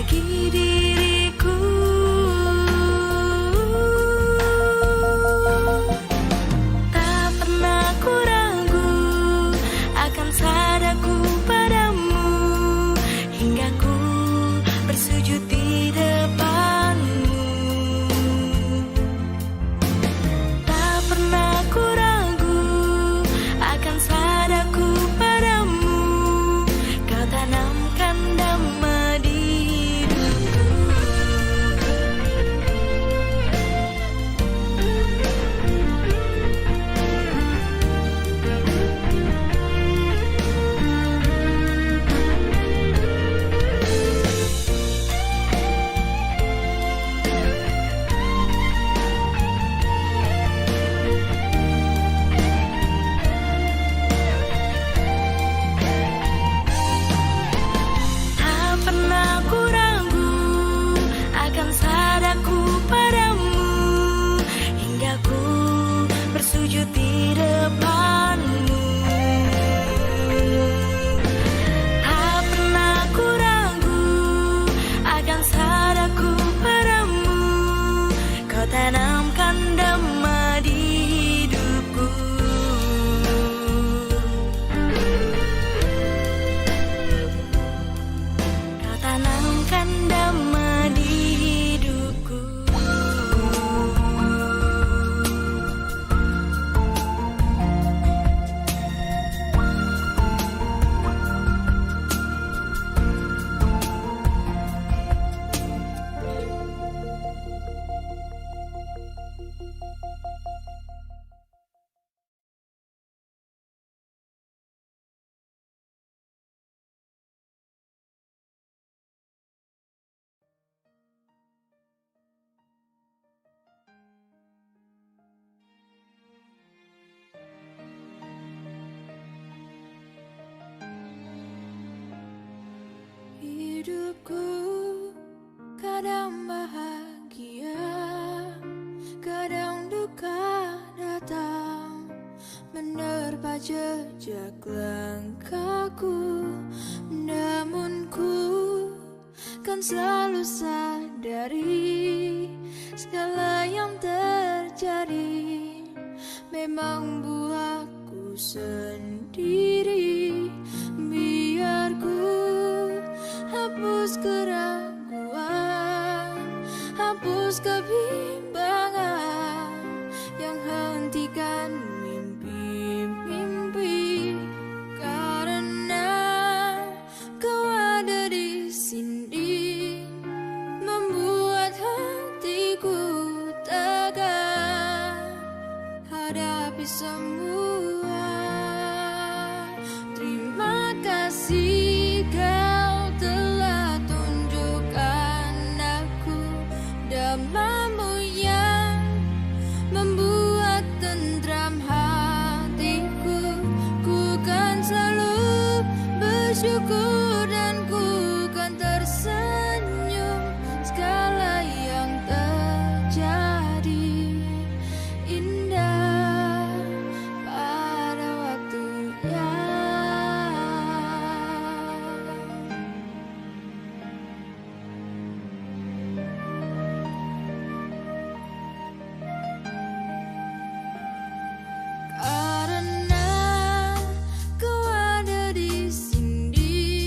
bagi diriku. Tak pernah ku ragu akan sadaku padamu, hingga ku bersujud di depanmu. Tak pernah ku ragu akan sadaku padamu, kau tanamkan damai di hidupku. Tak pernah ku ragu akan sadaku padamu, hingga ku bersujud di depanmu. Tak pernah ku ragu akan sadaku padamu, kau tanamkan damai di hidupku. Kau tanamkan damai di hidupku. Hidupku kadang bahagia, kadang duka datang menerpa jejak langkahku. Namun ku kan selalu sadari segala yang terjadi memang buatku sendiri. Biar ku hapus keraguan, hapus kebimbangan yang hentikan mimpi-mimpi. Karena kau ada di sini, membuat hatiku tegar hadapi semua. Terima kasih kau telah tunjukkan aku damai-Mu yang membuat tentram hatiku. Ku kan selalu bersyukur dan ku kan tersenyum segala yang terjadi indah pada waktunya. Karena kau ada di sini,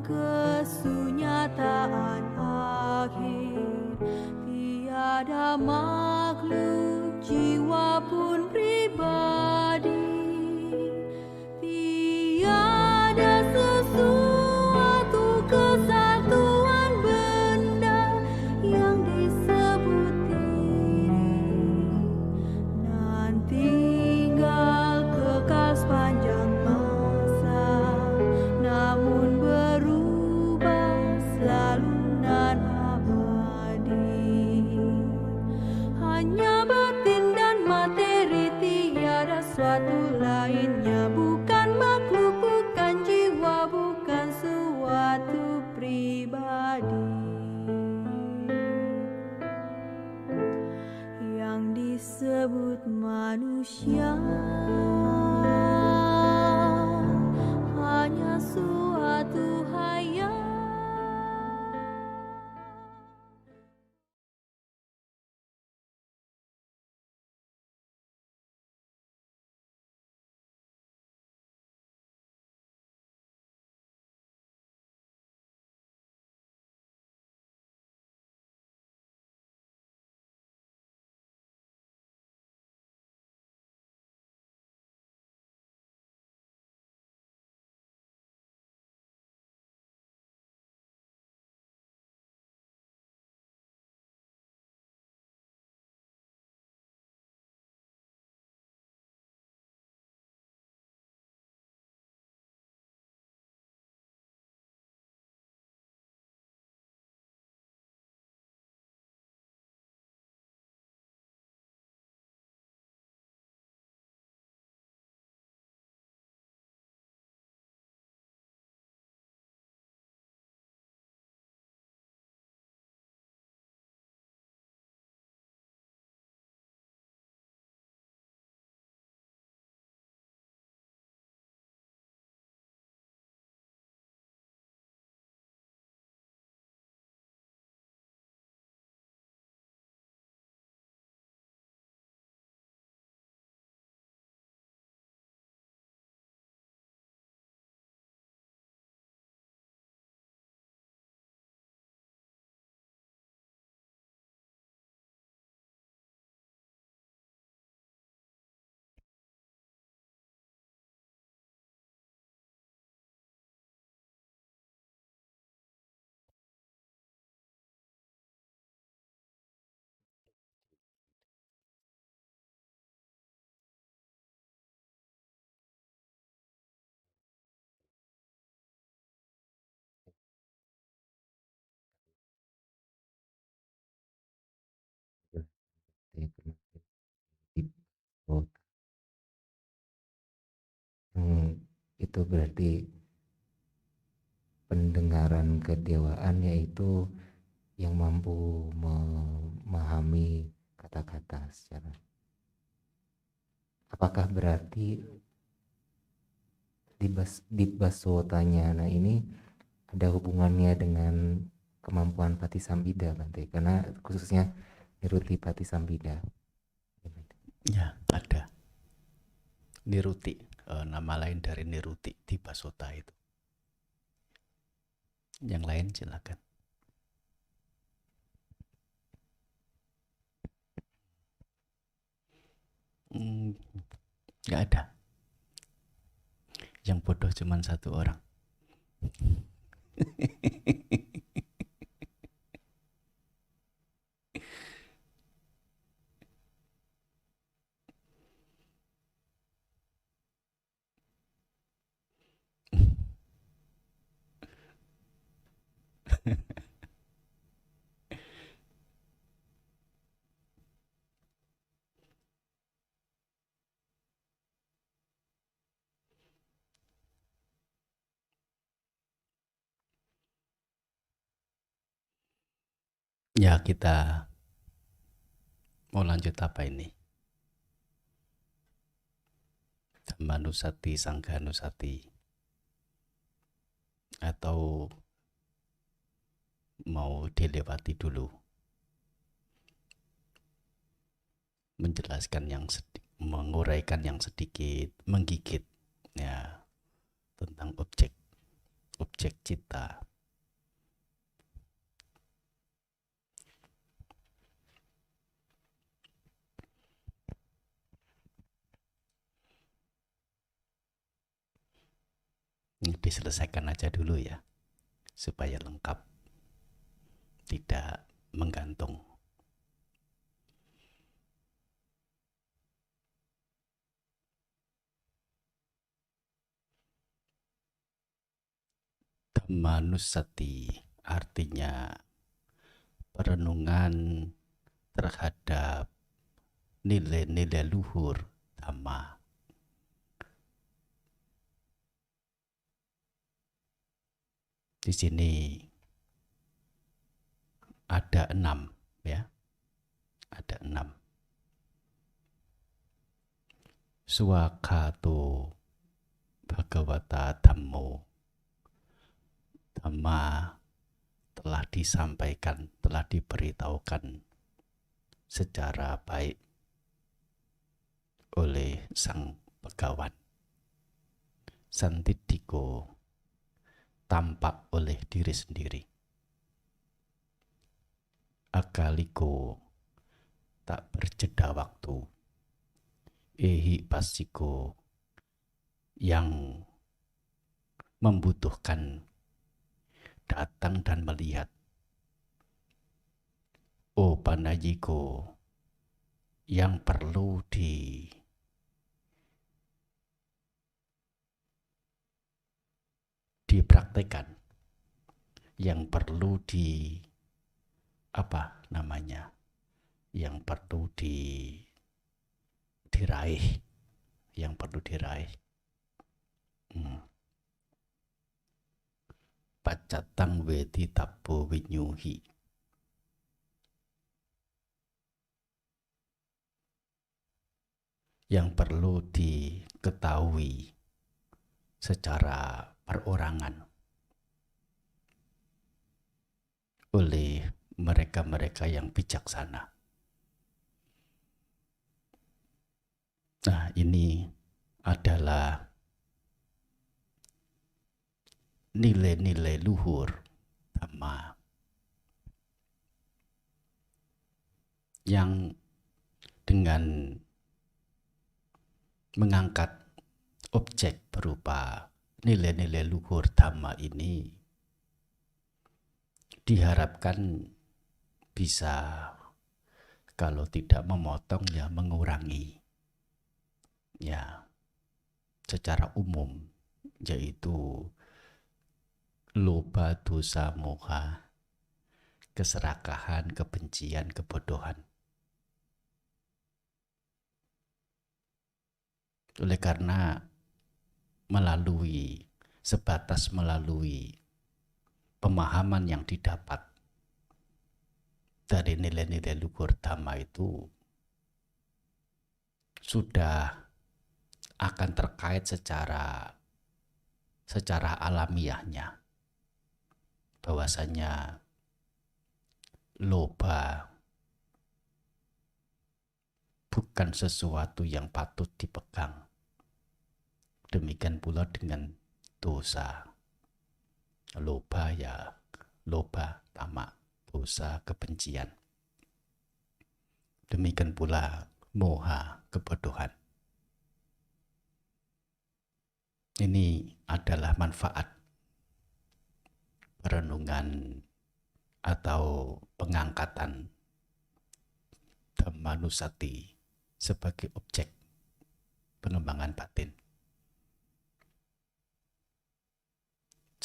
kesunyataan akhir. Tiada makhluk jiwa pun pribadi, tiada sesuatu kesatuan benda yang disebut diri, nan tinggal kekal sepanjang masa, namun berubah selalu nan abadi. Hanya batin dan materi, tiada suatu lainnya, bukan makhluk, bukan jiwa, bukan suatu pribadi yang disebut manusia. Hanya suatu hayal. Itu berarti pendengaran kedewaan, yaitu yang mampu memahami kata-kata secara. Apakah berarti di Baswotanyana ini ada hubungannya dengan kemampuan Patisambhida, Bante? Karena khususnya Niruti Patisambhida. Ya, ada. Niruti, nama lain dari Niruti di Basota itu. Yang lain silakan. Nggak ada. Yang bodoh cuma satu orang. Ya, kita mau lanjut apa ini? Dhammanusati, Sanghanusati, atau mau dilewati dulu menjelaskan yang menguraikan yang sedikit menggigit ya tentang objek objek cita. Ini diselesaikan aja dulu ya, supaya lengkap, tidak menggantung. Dhammanusati artinya perenungan terhadap nilai-nilai luhur Dhamma. Di sini ada 6 ya, ada 6. Swakato Bhagavata Dhammo, Dhamma telah disampaikan, telah diberitahukan secara baik oleh sang begawan. Santitiko, tampak oleh diri sendiri. Akaliko, tak berjeda waktu. Ehi pasiko, yang membutuhkan datang dan melihat. O panajiko, yang perlu dipraktekkan, yang perlu yang perlu diraih, yang perlu diraih. Pacatang wedi tabbo winyuhi, yang perlu diketahui secara perorangan oleh mereka-mereka yang bijaksana. Nah, ini adalah nilai-nilai luhur Dhamma yang dengan mengangkat objek berupa nilai-nilai luhur Dhamma ini diharapkan bisa, kalau tidak memotong ya mengurangi ya secara umum, yaitu loba, dosa, moha, keserakahan, kebencian, kebodohan. Oleh karena sebatas melalui pemahaman yang didapat dari nilai-nilai luhur Dhamma itu sudah akan terkait secara alamiahnya bahwasanya loba bukan sesuatu yang patut dipegang. Demikian pula dengan dosa. Loba ya loba, tamak, dosa, kebencian. Demikian pula moha, kebodohan. Ini adalah manfaat perenungan atau pengangkatan Dhammanusati sebagai objek pengembangan batin.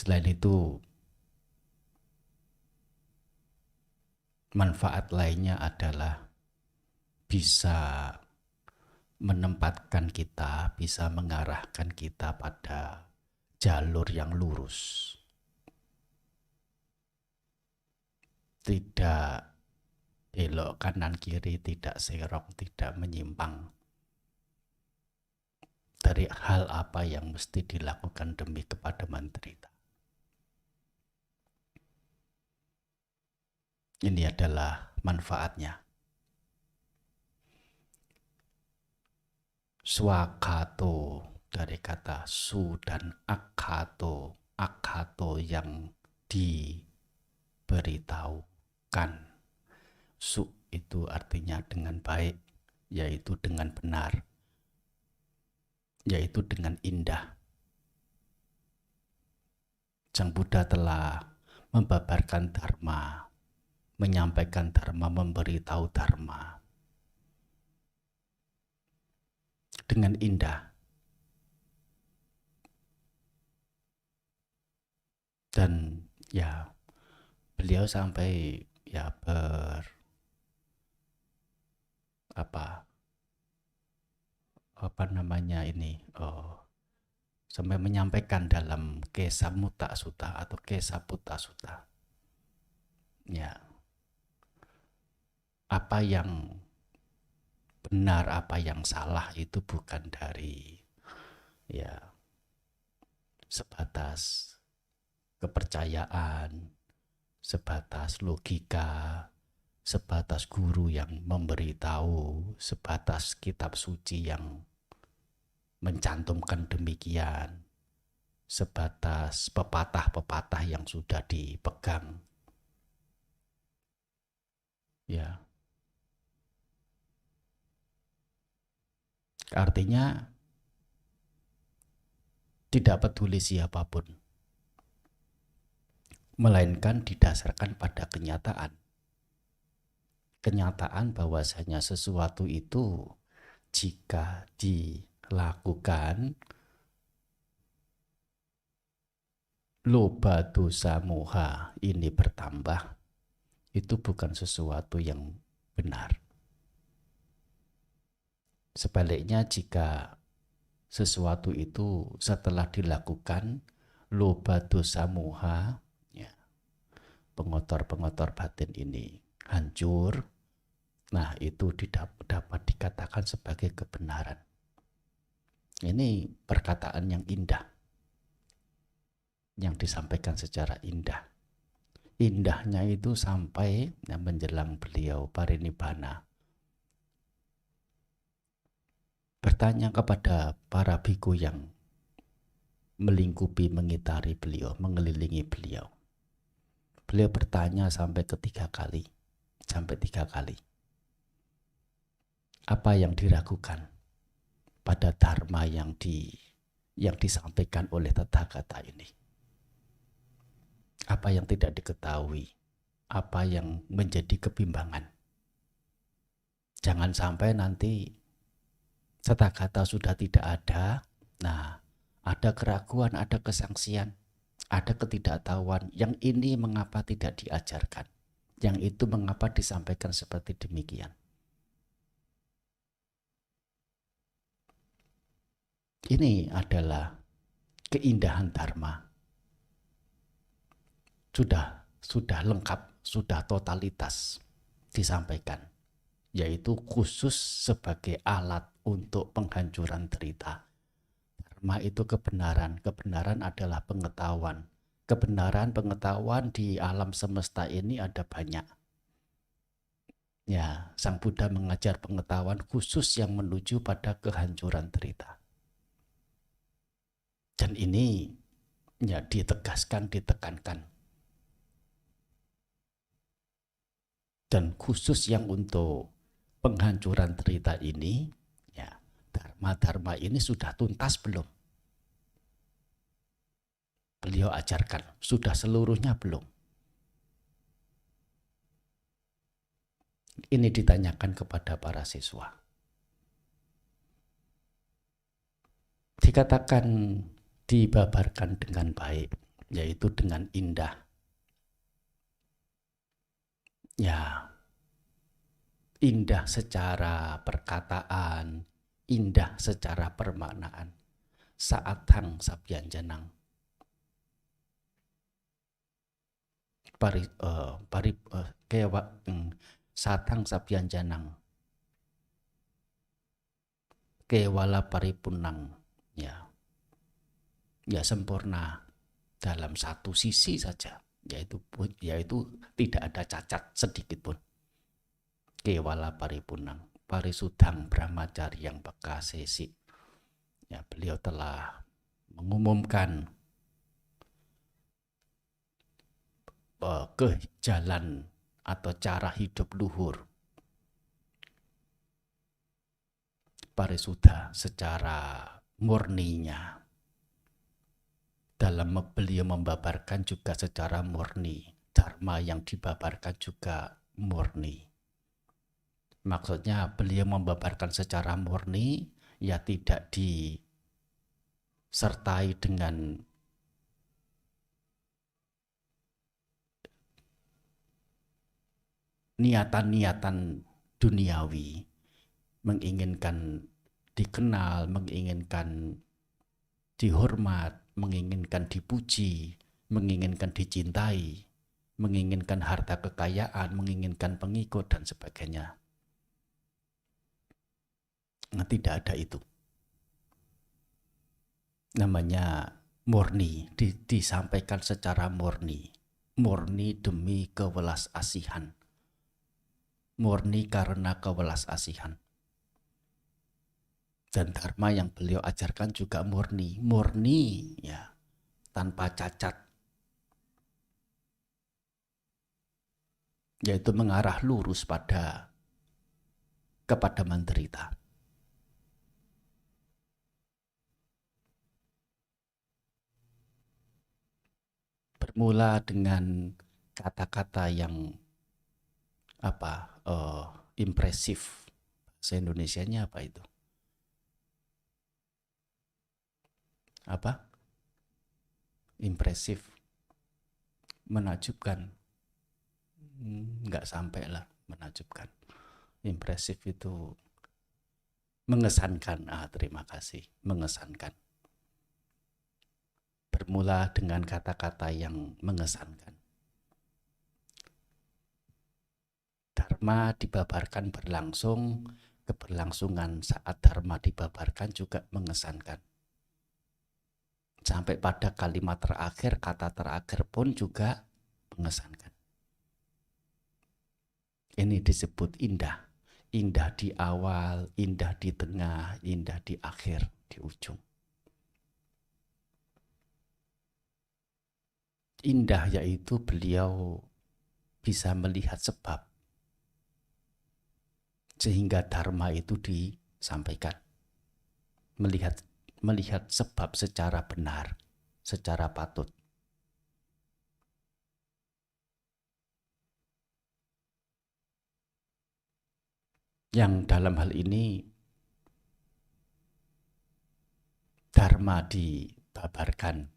Selain itu, manfaat lainnya adalah bisa menempatkan kita, bisa mengarahkan kita pada jalur yang lurus. Tidak belok kanan kiri, tidak serong, tidak menyimpang dari hal apa yang mesti dilakukan demi kepada menderita. Ini adalah manfaatnya. Swakato dari kata su dan akato. akato yang diberitahukan. Su itu artinya dengan baik, yaitu dengan benar, yaitu dengan indah. Sang Buddha telah membabarkan dharma, menyampaikan dharma, memberitahu dharma dengan indah. Dan ya beliau sampai ya sampai menyampaikan dalam Kesamutta Sutta atau Kesaputta Sutta, ya, apa yang benar, apa yang salah itu bukan dari ya sebatas kepercayaan, sebatas logika, sebatas guru yang memberitahu, sebatas kitab suci yang mencantumkan demikian, sebatas pepatah-pepatah yang sudah dipegang. Ya. Artinya tidak peduli siapapun, melainkan didasarkan pada kenyataan. Kenyataan bahwasanya sesuatu itu jika dilakukan, loba dosa moha ini bertambah, itu bukan sesuatu yang benar. Sebaliknya jika sesuatu itu setelah dilakukan, loba dosa moha, ya, pengotor-pengotor batin ini hancur, nah itu dapat dikatakan sebagai kebenaran. Ini perkataan yang indah, yang disampaikan secara indah. Indahnya itu sampai menjelang beliau parinibbana, bertanya kepada para biku yang melingkupi, mengitari beliau, mengelilingi beliau. Beliau bertanya sampai 3 kali. Apa yang diragukan pada dharma yang disampaikan oleh Tathagata ini? Apa yang tidak diketahui? Apa yang menjadi kebimbangan? Jangan sampai nanti Tathagata sudah tidak ada, nah ada keraguan, ada kesangsian, ada ketidaktahuan. Yang ini mengapa tidak diajarkan? Yang itu mengapa disampaikan seperti demikian? Ini adalah keindahan dharma. Sudah lengkap, sudah totalitas disampaikan, yaitu khusus sebagai alat untuk penghancuran derita. Dharma itu kebenaran, kebenaran adalah pengetahuan. Kebenaran, pengetahuan di alam semesta ini ada banyak. Ya, Sang Buddha mengajar pengetahuan khusus yang menuju pada kehancuran derita. Dan ini ya ditegaskan, ditekankan. Dan khusus yang untuk penghancuran derita ini, ya, dharma-dharma ini sudah tuntas belum? Beliau ajarkan, sudah seluruhnya belum? Ini ditanyakan kepada para siswa. Dikatakan dibabarkan dengan baik, yaitu dengan indah. Ya, indah secara perkataan, indah secara permaknaan. Saatang sabyanjanang. Satang sabyanjanang. Kewala paripunang. Ya sempurna dalam satu sisi saja, yaitu tidak ada cacat sedikit pun. Kewala paripunang, parisudang brahmacari yang bekasesi. Ya, beliau telah mengumumkan ke jalan atau cara hidup luhur parisuddha secara murninya. Dalam beliau membabarkan juga secara murni, dharma yang dibabarkan juga murni. Maksudnya beliau membabarkan secara murni, ya tidak disertai dengan niatan-niatan duniawi, menginginkan dikenal, menginginkan dihormat, menginginkan dipuji, menginginkan dicintai, menginginkan harta kekayaan, menginginkan pengikut dan sebagainya. Nah, tidak ada itu. Namanya murni, disampaikan secara murni. Murni demi kewelas asihan. Murni karena kewelas asihan. Dan dharma yang beliau ajarkan juga murni ya, tanpa cacat. Yaitu mengarah lurus kepada menderita. Bermula dengan kata-kata yang impresif. Bahasa Indonesianya apa itu? Impresif, menakjubkan, nggak sampai lah menakjubkan. Impresif itu mengesankan. Terima kasih, mengesankan. Bermula dengan kata-kata yang mengesankan. Dharma dibabarkan berlangsung, keberlangsungan saat dharma dibabarkan juga mengesankan. Sampai pada kalimat terakhir, kata terakhir pun juga mengesankan. Ini disebut indah. Indah di awal, indah di tengah, indah di akhir, di ujung. Indah yaitu beliau bisa melihat sebab. Sehingga dharma itu disampaikan. Melihat sebab secara benar, secara patut. Yang dalam hal ini dharma dibabarkan.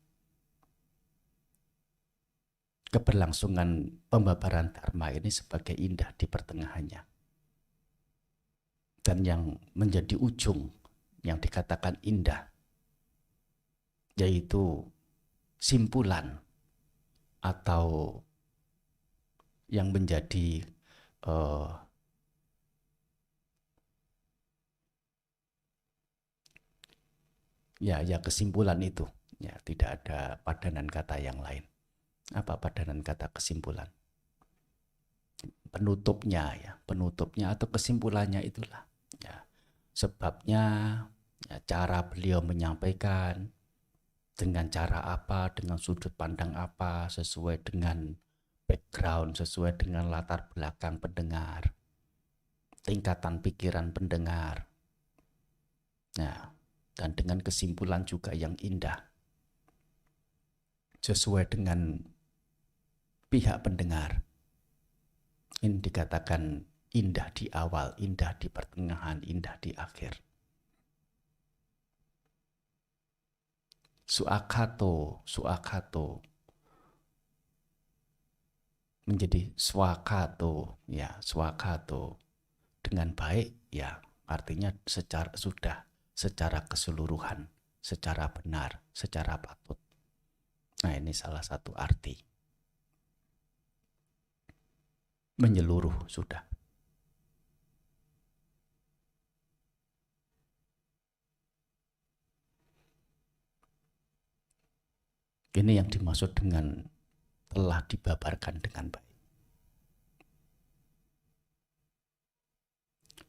Keberlangsungan pembabaran dharma ini sebagai indah di pertengahannya. Dan yang menjadi ujung yang dikatakan indah, yaitu simpulan atau yang menjadi kesimpulan itu. Ya, tidak ada padanan kata yang lain. Apa padanan kata kesimpulan? Penutupnya atau kesimpulannya itulah. Ya, sebabnya, ya, cara beliau menyampaikan, dengan cara apa, dengan sudut pandang apa, sesuai dengan background, sesuai dengan latar belakang pendengar, tingkatan pikiran pendengar. Nah, dan dengan kesimpulan juga yang indah, sesuai dengan pihak pendengar. Ini dikatakan indah di awal, indah di pertengahan, indah di akhir. Suakato menjadi swakato, ya, swakato dengan baik, ya, artinya secara keseluruhan, secara benar, secara patut. Nah, ini salah satu arti. Menyeluruh sudah. Ini yang dimaksud dengan telah dibabarkan dengan baik.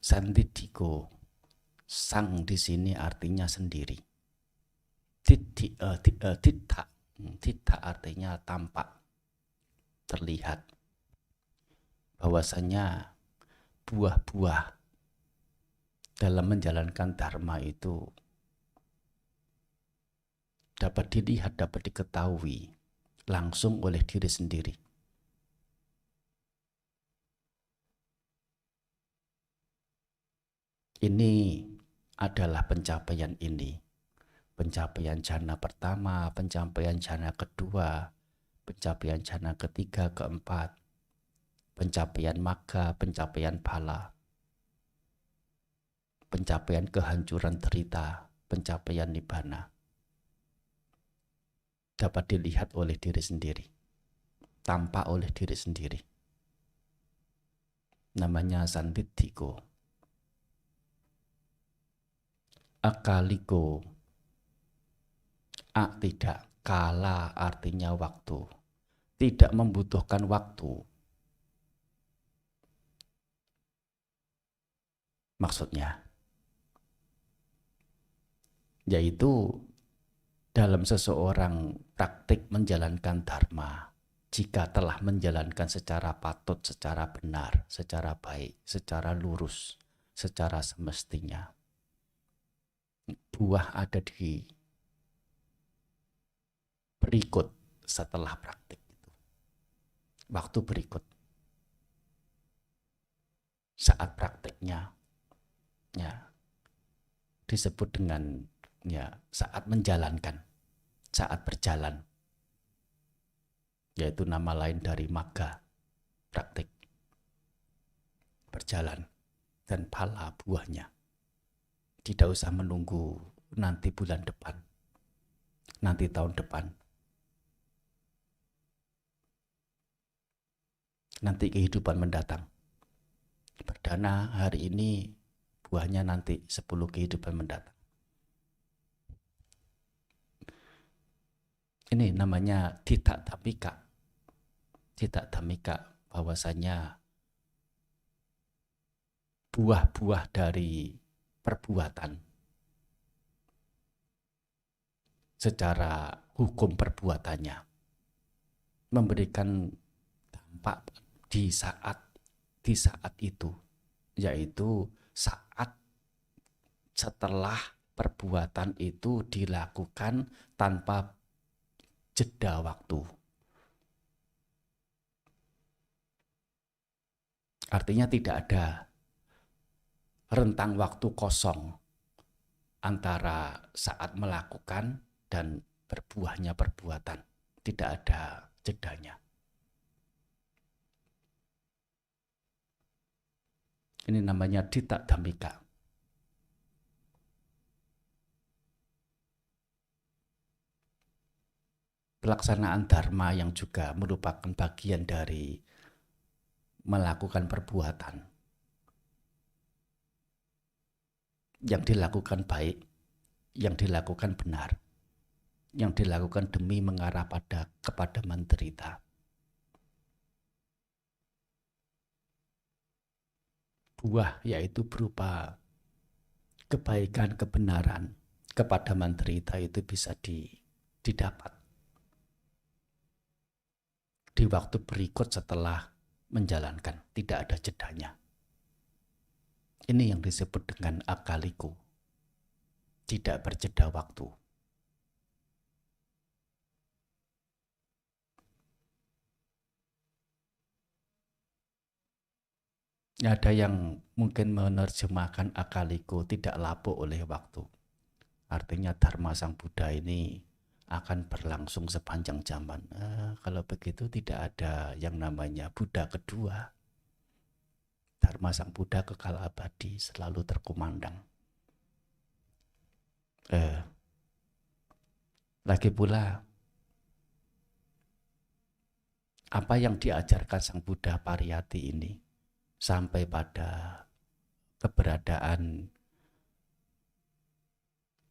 Sandidiko, sang di sini artinya sendiri. Titta artinya tampak, terlihat bahwasanya buah-buah dalam menjalankan dharma itu dapat dilihat, dapat diketahui langsung oleh diri sendiri. Ini adalah pencapaian ini. Pencapaian jhana pertama, pencapaian jhana kedua, pencapaian jhana ketiga, keempat, pencapaian magga, pencapaian phala, pencapaian kehancuran derita, pencapaian nibbana. Dapat dilihat oleh diri sendiri, tampak oleh diri sendiri. Namanya sanditthiko. Akaliko. Tidak, kala artinya waktu. Tidak membutuhkan waktu. Maksudnya, yaitu dalam seseorang praktik menjalankan dharma, jika telah menjalankan secara patut, secara benar, secara baik, secara lurus, secara semestinya, buah ada di berikut setelah praktik itu. Waktu berikut. Saat praktiknya ya disebut dengan ya saat menjalankan, saat berjalan. Yaitu nama lain dari magga, praktik. Berjalan dan phala buahnya. Tidak usah menunggu nanti bulan depan, nanti tahun depan. Nanti kehidupan mendatang. Perdana hari ini, buahnya nanti 10 kehidupan mendatang. Ini namanya Thita Dhammika. Thita Dhammika, bahwasanya buah-buah dari perbuatan secara hukum perbuatannya memberikan dampak di saat itu, yaitu saat setelah perbuatan itu dilakukan tanpa jeda waktu. Artinya tidak ada rentang waktu kosong antara saat melakukan dan berbuahnya perbuatan. Tidak ada jedanya. Ini namanya Thita Dhammika. Pelaksanaan dharma yang juga merupakan bagian dari melakukan perbuatan yang dilakukan baik, yang dilakukan benar, yang dilakukan demi mengarah kepada menderita. Buah yaitu berupa kebaikan, kebenaran kepada menderita itu bisa didapat di waktu berikut setelah menjalankan, tidak ada jedanya. Ini yang disebut dengan akaliko, tidak berjeda waktu. Ada yang mungkin menerjemahkan akaliko tidak lapuk oleh waktu. Artinya dharma sang Buddha ini akan berlangsung sepanjang zaman. Kalau begitu tidak ada yang namanya Buddha kedua. Dharma sang Buddha kekal abadi, selalu terkumandang. Lagi pula, apa yang diajarkan sang Buddha Pariyati ini sampai pada keberadaan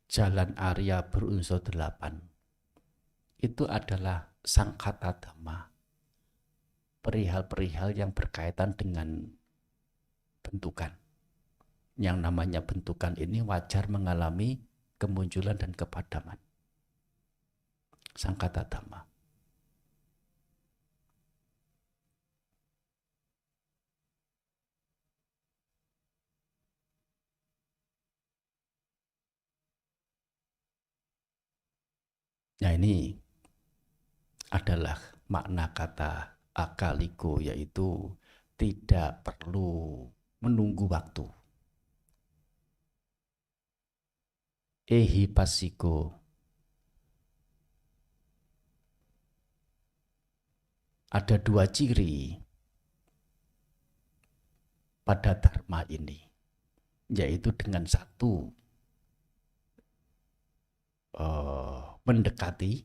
jalan Arya berunsur 8, itu adalah Sangkhata Dhamma, perihal-perihal yang berkaitan dengan bentukan. Yang namanya bentukan ini wajar mengalami kemunculan dan kepadaman. Sangkhata Dhamma. Nah, ini adalah makna kata akaliko, yaitu tidak perlu menunggu waktu. Ehipassiko, ada dua ciri pada dharma ini, yaitu dengan satu mendekati,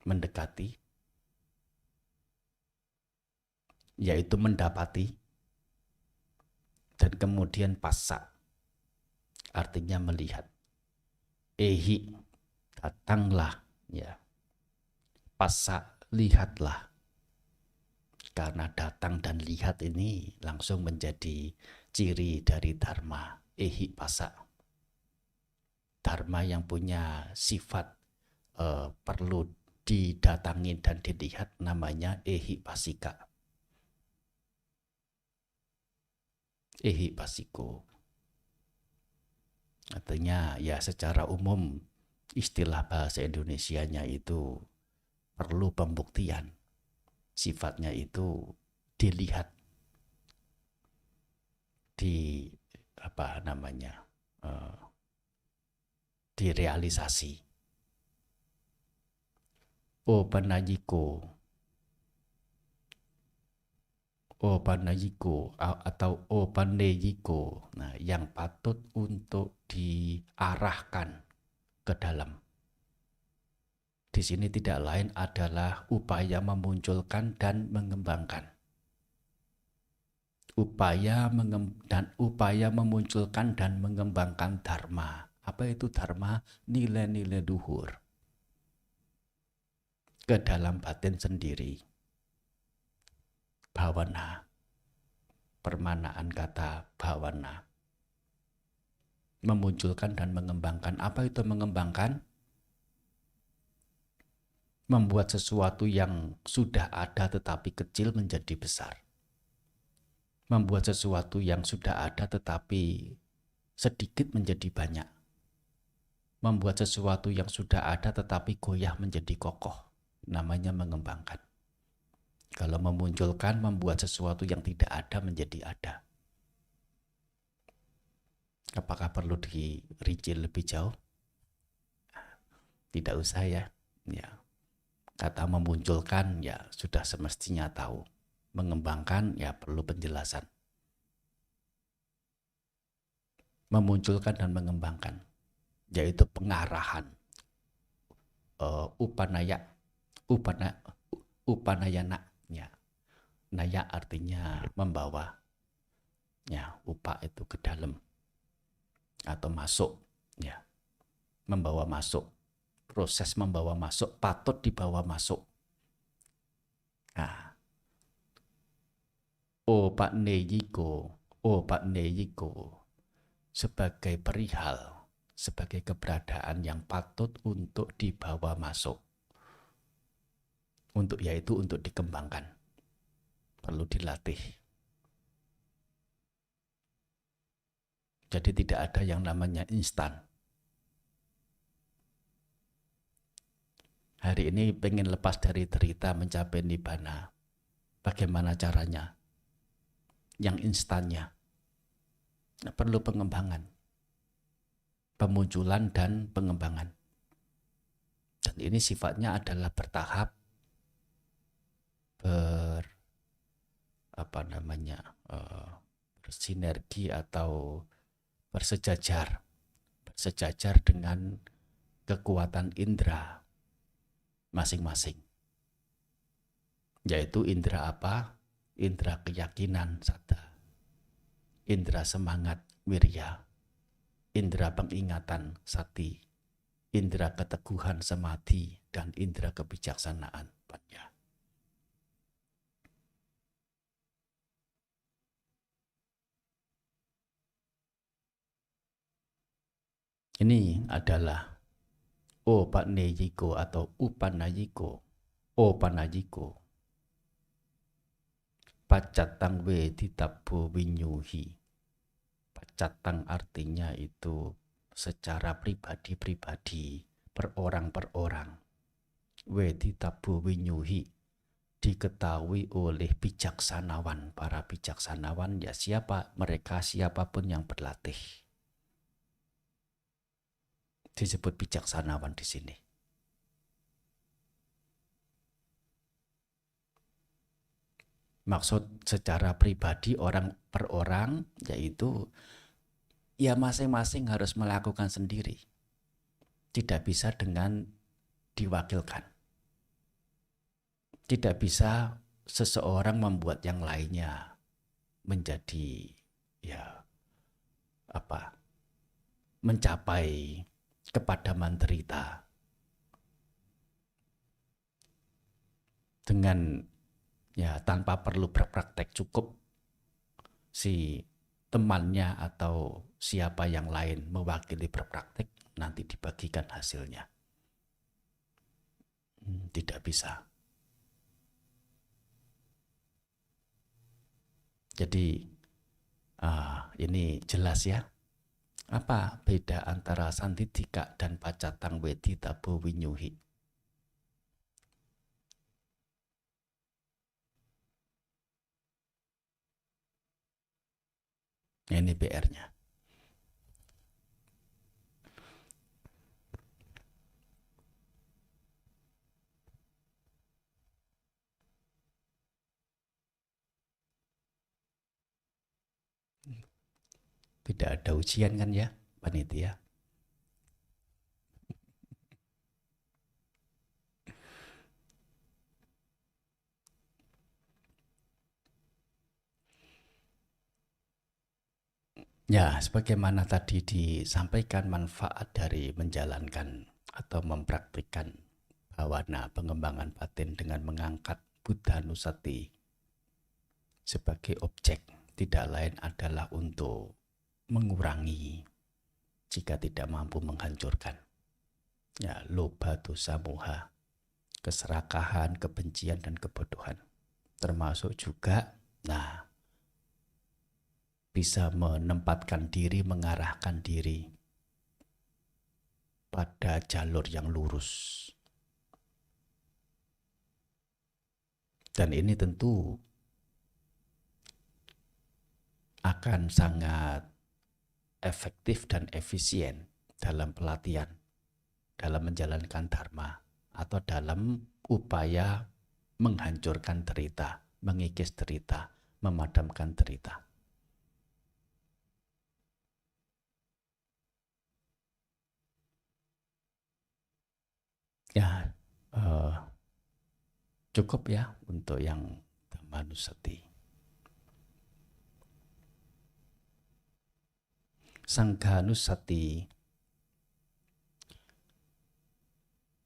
mendekati, yaitu mendapati, dan kemudian passa, artinya melihat. Datanglah, ya. Passa, lihatlah. Karena datang dan lihat ini langsung menjadi ciri dari dharma, passa. Dharma yang punya sifat perlu didatangi dan dilihat namanya ehipassika. Ehipassiko. Artinya ya secara umum istilah bahasa Indonesianya itu perlu pembuktian. Sifatnya itu dilihat, direalisasi. Opanayiko atau opaneyiko, nah, yang patut untuk diarahkan ke dalam. Di sini tidak lain adalah upaya memunculkan dan mengembangkan. Upaya memunculkan dan mengembangkan dharma. Apa itu dharma? Nilai-nilai luhur ke dalam batin sendiri. Bhavana, permanaan kata bhavana, memunculkan dan mengembangkan. Apa itu mengembangkan? Membuat sesuatu yang sudah ada tetapi kecil menjadi besar. Membuat sesuatu yang sudah ada tetapi sedikit menjadi banyak. Membuat sesuatu yang sudah ada tetapi goyah menjadi kokoh. Namanya mengembangkan. Kalau memunculkan, membuat sesuatu yang tidak ada menjadi ada. Apakah perlu dirinci lebih jauh? Tidak usah ya. Kata memunculkan ya sudah semestinya tahu. Mengembangkan ya perlu penjelasan. Memunculkan dan mengembangkan, yaitu pengarahan. Upanayana. Ya. Naya artinya membawa. Ya, upa itu ke dalam atau masuk. Ya. Membawa masuk. Proses membawa masuk, patut dibawa masuk. Nah. Opaneyiko sebagai perihal, sebagai keberadaan yang patut untuk dibawa masuk. Yaitu untuk dikembangkan. Perlu dilatih. Jadi tidak ada yang namanya instan. Hari ini pengen lepas dari derita mencapai nibbana. Bagaimana caranya? Yang instannya. Perlu pengembangan. Pemunculan dan pengembangan. Dan ini sifatnya adalah bertahap, bersinergi atau bersejajar dengan kekuatan indera masing-masing. Yaitu indera apa? Indera keyakinan, saddha. Indera semangat, wirya. Indera pengingatan, sati. Indera keteguhan, samadhi. Dan indera kebijaksanaan, panya. Ini adalah opaneyiko atau upanayiko. Opanayiko. Pacatang weditabo winyuhi. Pacatang artinya itu secara pribadi-pribadi per orang, weditabo winyuhi, diketahui oleh bijaksanawan. Para bijaksanawan ya siapa? Mereka siapapun yang berlatih. Disebut bijaksanawan di sini. Maksud secara pribadi orang per orang yaitu ya masing-masing harus melakukan sendiri. Tidak bisa dengan diwakilkan. Tidak bisa seseorang membuat yang lainnya menjadi mencapai kepadaman derita dengan tanpa perlu berpraktek. Cukup si temannya atau siapa yang lain mewakili berpraktek, nanti dibagikan hasilnya. Tidak bisa. Jadi ini jelas ya. Apa beda antara sandidika dan pacatang weditabo winyuhi? Ini PR-nya. Tidak ada ujian kan ya, panitia? Ya, sebagaimana tadi disampaikan manfaat dari menjalankan atau mempraktikkan bhawana pengembangan batin dengan mengangkat Buddha Nusati sebagai objek, tidak lain adalah untuk mengurangi jika tidak mampu menghancurkan loba, dosa, moha, keserakahan, kebencian, dan kebodohan. Termasuk juga bisa menempatkan diri, mengarahkan diri pada jalur yang lurus. Dan ini tentu akan sangat efektif dan efisien dalam pelatihan, dalam menjalankan dharma, atau dalam upaya menghancurkan derita, mengikis derita, memadamkan derita. Ya, cukup ya untuk yang Dhammanusati. Sanghanusati,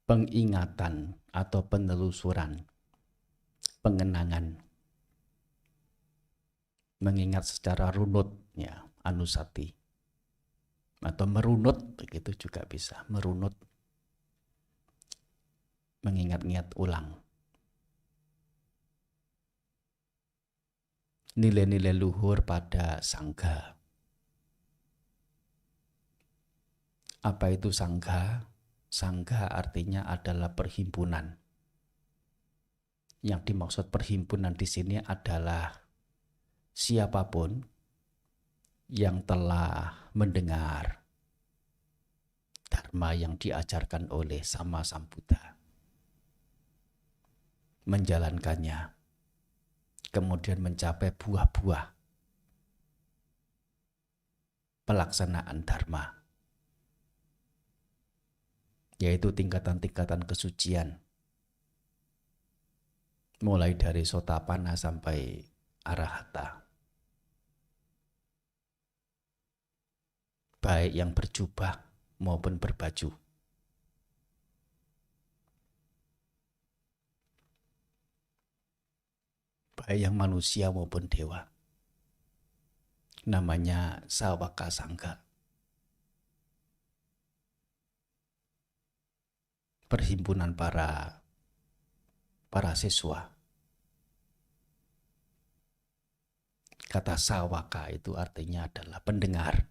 pengingatan atau penelusuran, pengenangan, mengingat secara runut, ya, anusati, atau merunut, begitu juga bisa, merunut, mengingat-ingat ulang nilai-nilai luhur pada sangha. Apa itu sangha? Sangha artinya adalah perhimpunan. Yang dimaksud perhimpunan di sini adalah siapapun yang telah mendengar dharma yang diajarkan oleh Sama Sambuddha, menjalankannya, kemudian mencapai buah-buah pelaksanaan dharma, yaitu tingkatan-tingkatan kesucian, mulai dari Sotapanna sampai Arahata, baik yang berjubah maupun berbaju. Baik yang manusia maupun dewa. Namanya Sawaka Sangha. Perhimpunan para siswa. Kata Sawaka itu artinya adalah pendengar.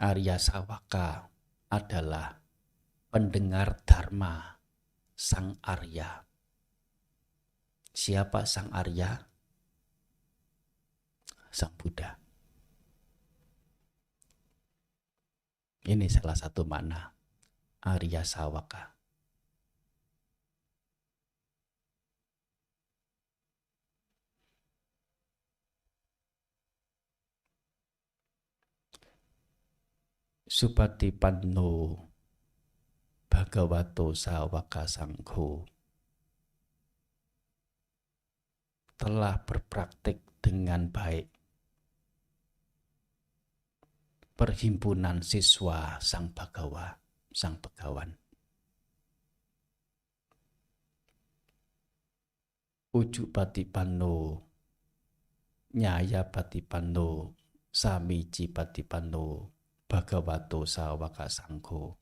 Arya Sawaka adalah pendengar dharma Sang Arya. Siapa Sang Arya? Sang Buddha. Ini salah satu makna Arya Sawaka. Supatipanno Bhagavato Sawaka Sangho telah berpraktik dengan baik perhimpunan siswa Sang Bhagawa, Sang Begawan. Ujuk Patipanno, Nyaya Patipanno, Samici Patipanno, Bhagavato Sawaka Sangho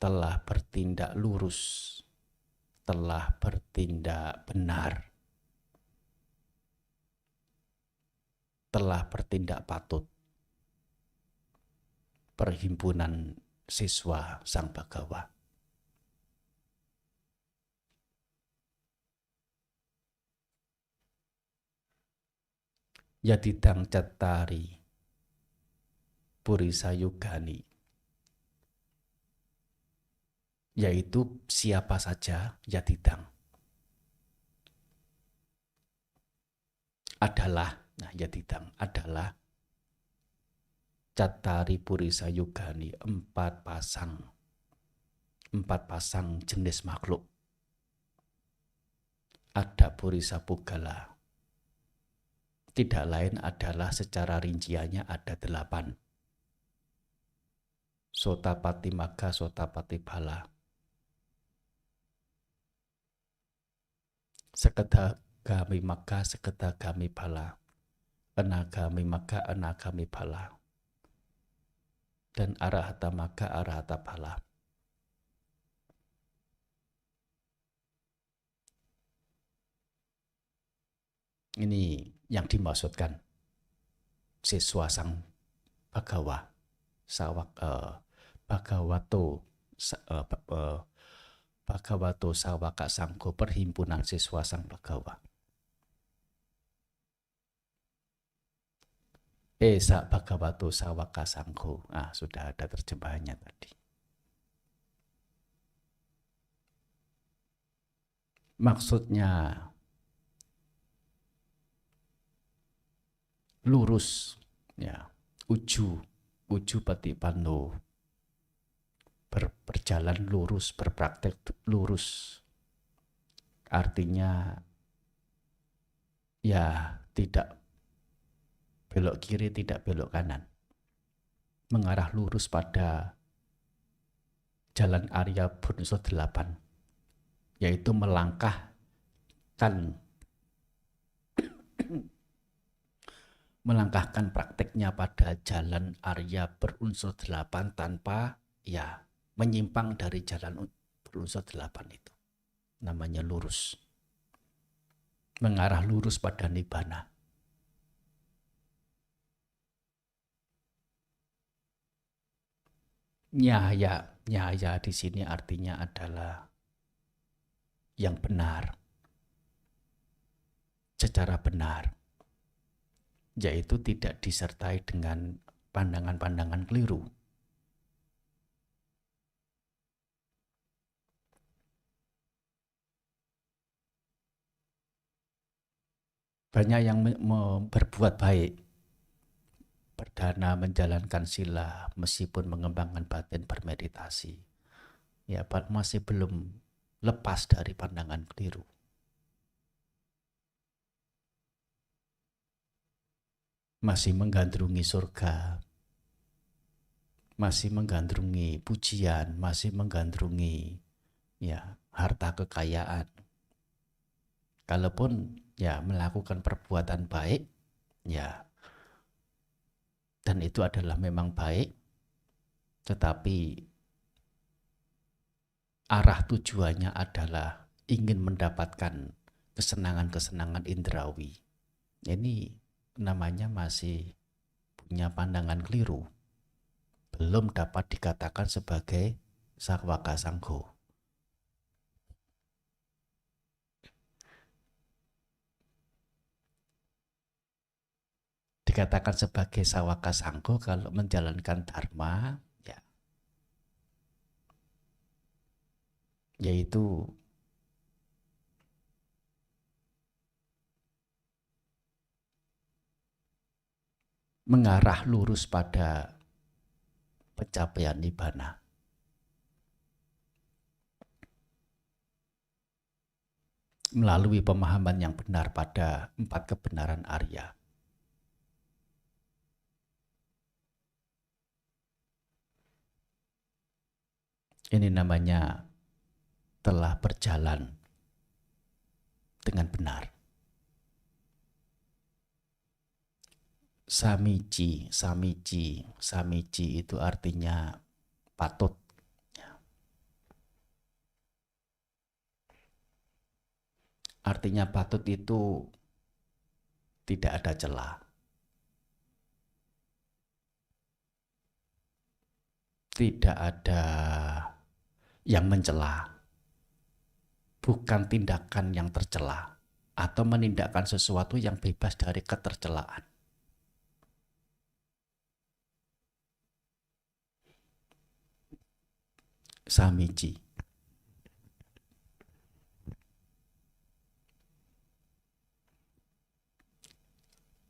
telah bertindak lurus, telah bertindak benar, telah bertindak patut. Perhimpunan siswa Sang Bhagawa. Yadidang Cattari Purisayugani, yaitu siapa saja yadidang adalah, nah yadidang adalah Cattari Purisayugani, empat pasang jenis makhluk. Ada Purisa Puggala, tidak lain adalah secara rinciannya ada 8. Sotapati Magga, Sotapati Bala. Sekadagami Magga, Sekadagami Bala. Anagami Magga, Anagami Bala. Dan Arahata Magga, Arahata Bala. Ini yang dimaksudkan siswa Sang Bhagawa, Bhagavato Sawaka Sangho, perhimpunan siswa Sang Bhagawa. Esa Bhagavato Sawaka Sangho. Sudah ada terjemahannya tadi. Maksudnya lurus, ya, uju patipanno, berjalan lurus, berpraktek lurus. Artinya ya tidak belok kiri, tidak belok kanan, mengarah lurus pada jalan Arya Bhunsho 8, yaitu melangkahkan prakteknya pada jalan Arya berunsur 8 tanpa ya menyimpang dari jalan berunsur 8 itu. Namanya lurus. Mengarah lurus pada nibbana. Nyaya di sini artinya adalah yang benar. Secara benar. Yaitu tidak disertai dengan pandangan-pandangan keliru. Banyak yang berbuat baik, berdana, menjalankan sila, meskipun mengembangkan batin, bermeditasi, ya masih belum lepas dari pandangan keliru. Masih menggandrungi surga, masih menggandrungi pujian, masih menggandrungi ya harta kekayaan. Kalaupun ya melakukan perbuatan baik, ya, dan itu adalah memang baik, tetapi arah tujuannya adalah ingin mendapatkan kesenangan-kesenangan indrawi. Ini namanya masih punya pandangan keliru, belum dapat dikatakan sebagai Sawaka Sanggo. Dikatakan sebagai Sawaka Sanggo kalau menjalankan dharma, ya, yaitu mengarah lurus pada pencapaian nibbana. Melalui pemahaman yang benar pada 4 kebenaran Arya. Ini namanya telah berjalan dengan benar. Samiji itu artinya patut. Artinya patut itu tidak ada celah. Tidak ada yang mencela. Bukan tindakan yang tercela atau menindakkan sesuatu yang bebas dari ketercelaan. Samiji.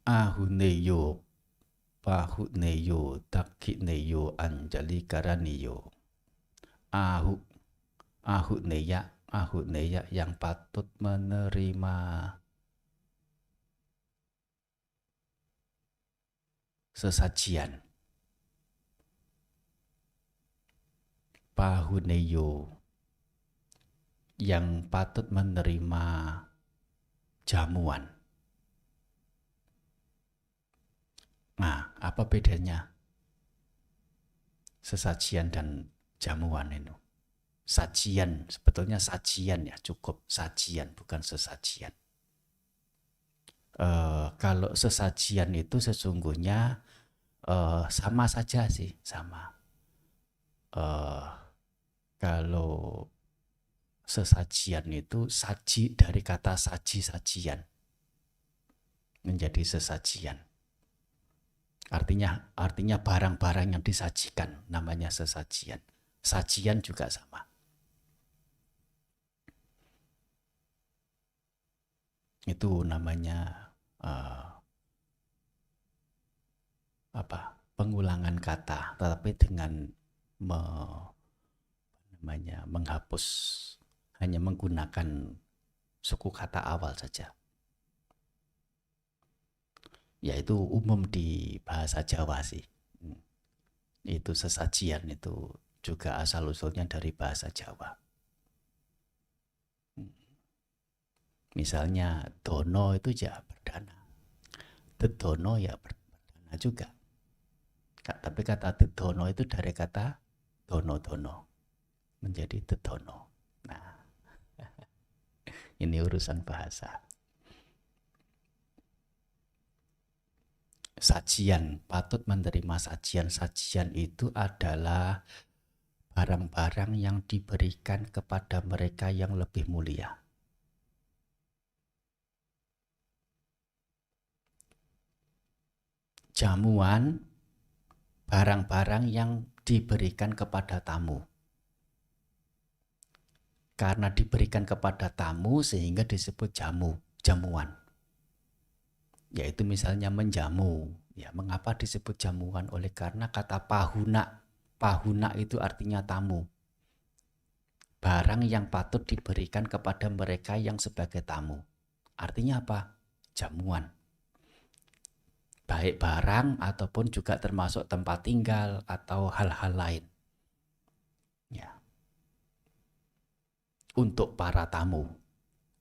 Ahuneyo, pahuneyo, takhineyo, anjalikaraniyo. Ahuneya yang patut menerima sesajian. Pahuneyo yang patut menerima jamuan. Nah, apa bedanya sesajian dan jamuan itu? Sajian, sebetulnya sajian ya, cukup sajian, bukan sesajian. Kalau sesajian itu sesungguhnya sama saja sih, sama. Kalau sesajian itu saji dari kata saji-sajian menjadi sesajian. Artinya barang-barang yang disajikan namanya sesajian. Sajian juga sama. Itu namanya pengulangan kata, tetapi dengan menghapus, hanya menggunakan suku kata awal saja. Yaitu umum di bahasa Jawa sih. Itu sesajian itu juga asal-usulnya dari bahasa Jawa. Misalnya dono itu ya berdana. Dedono ya berdana juga. Tapi kata dedono itu dari kata dono-dono menjadi dedono. Nah, ini urusan bahasa. Sajian, patut menerima sajian. Sajian itu adalah barang-barang yang diberikan kepada mereka yang lebih mulia. Jamuan, barang-barang yang diberikan kepada tamu. Karena diberikan kepada tamu sehingga disebut jamuan. Yaitu misalnya menjamu. Ya, mengapa disebut jamuan? Oleh karena kata pahuna. Pahuna itu artinya tamu. Barang yang patut diberikan kepada mereka yang sebagai tamu. Artinya apa? Jamuan. Baik barang ataupun juga termasuk tempat tinggal atau hal-hal lain. Ya. Untuk para tamu.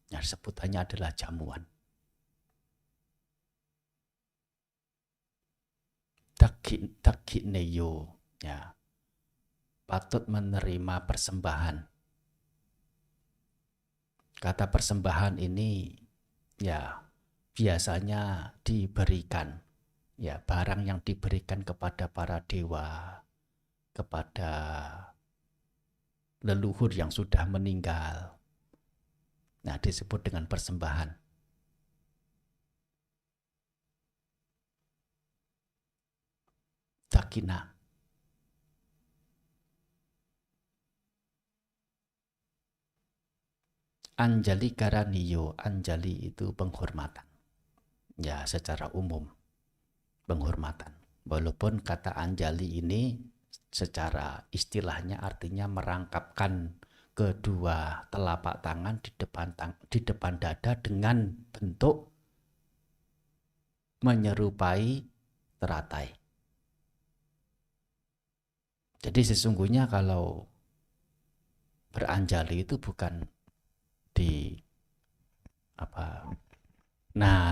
Ya, sebutannya adalah jamuan. Takhineyo, ya, patut menerima persembahan. Kata persembahan ini ya biasanya diberikan ya barang yang diberikan kepada para dewa, kepada leluhur yang sudah meninggal. Nah, disebut dengan persembahan. Dakina. Anjali karaniyo, anjali itu penghormatan. Ya, secara umum penghormatan. Walaupun kata anjali ini secara istilahnya artinya merangkapkan kedua telapak tangan di depan dada dengan bentuk menyerupai teratai. Jadi sesungguhnya kalau beranjali itu bukan di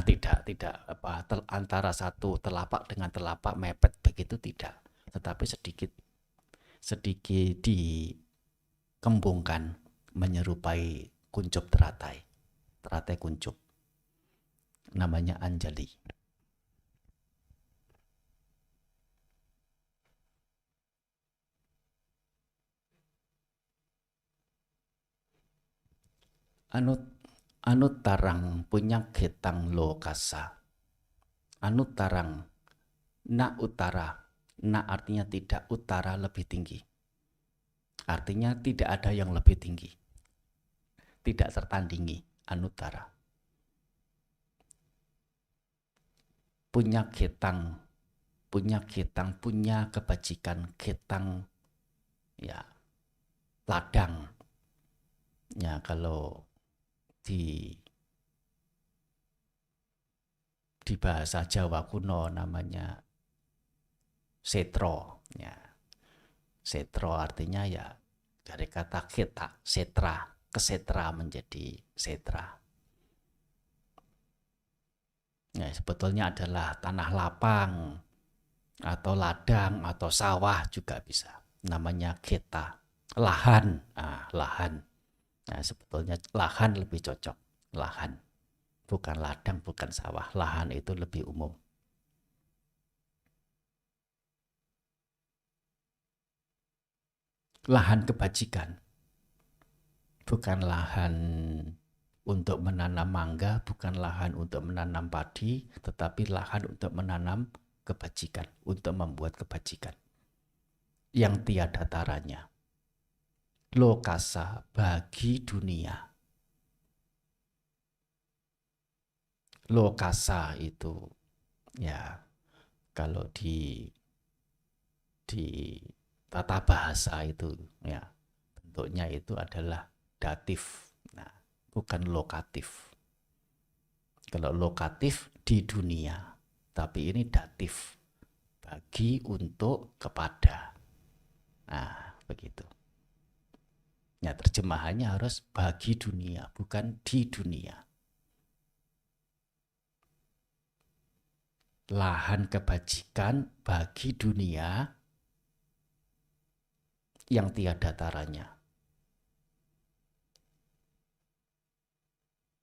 tidak antara satu telapak dengan telapak mepet begitu, tidak, tetapi sedikit dikembungkan menyerupai kuncup teratai kuncup, namanya anjali. Anutarang punya getang lokasa. Anutarang, na utara. Na artinya tidak, utara lebih tinggi. Artinya tidak ada yang lebih tinggi. Tidak tertandingi, anutara. Punya getang, punya kebajikan, getang, ya, ladang. Ya, kalau di bahasa Jawa kuno namanya setro, ya. Setro artinya ya dari kata keta, setra, kesetra menjadi setra. Ya, sebetulnya adalah tanah lapang atau ladang atau sawah juga bisa. Namanya keta, lahan, lahan. Nah, sebetulnya lahan lebih cocok, lahan. Bukan ladang, bukan sawah. Lahan itu lebih umum. Lahan kebajikan. Bukan lahan untuk menanam mangga, bukan lahan untuk menanam padi, tetapi lahan untuk menanam kebajikan, untuk membuat kebajikan yang tiada taranya. Lokasa, bagi dunia. Lokasa itu ya kalau di tata bahasa itu ya bentuknya itu adalah datif, nah, bukan lokatif. Kalau lokatif di dunia, tapi ini datif, bagi, untuk, kepada. Nah, begitu. Ya, terjemahannya harus bagi dunia, bukan di dunia. Lahan kebajikan bagi dunia yang tiada taranya.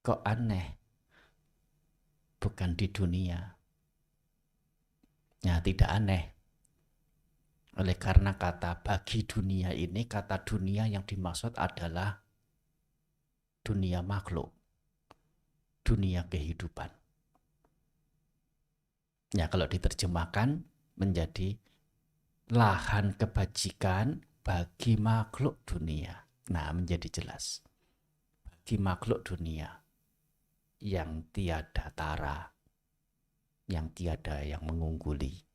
Kok aneh? Bukan di dunia. Ya, tidak aneh. Oleh karena kata bagi dunia ini, kata dunia yang dimaksud adalah dunia makhluk, dunia kehidupan. Ya, kalau diterjemahkan menjadi lahan kebajikan bagi makhluk dunia. Nah, menjadi jelas. Bagi makhluk dunia yang tiada tara, yang tiada yang mengungguli.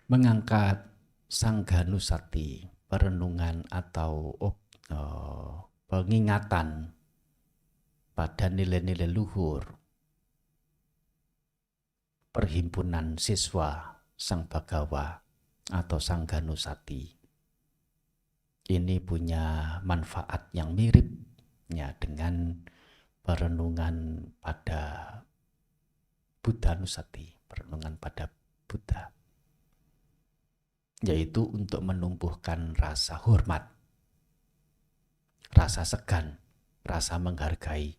Mengangkat Sangganusati, perenungan atau pengingatan pada nilai-nilai luhur perhimpunan siswa Sang Bagawa atau Sangganusati. Ini punya manfaat yang mirip ya dengan perenungan pada Buddha Nusati, perenungan pada Buddha, yaitu untuk menumbuhkan rasa hormat, rasa segan, rasa menghargai.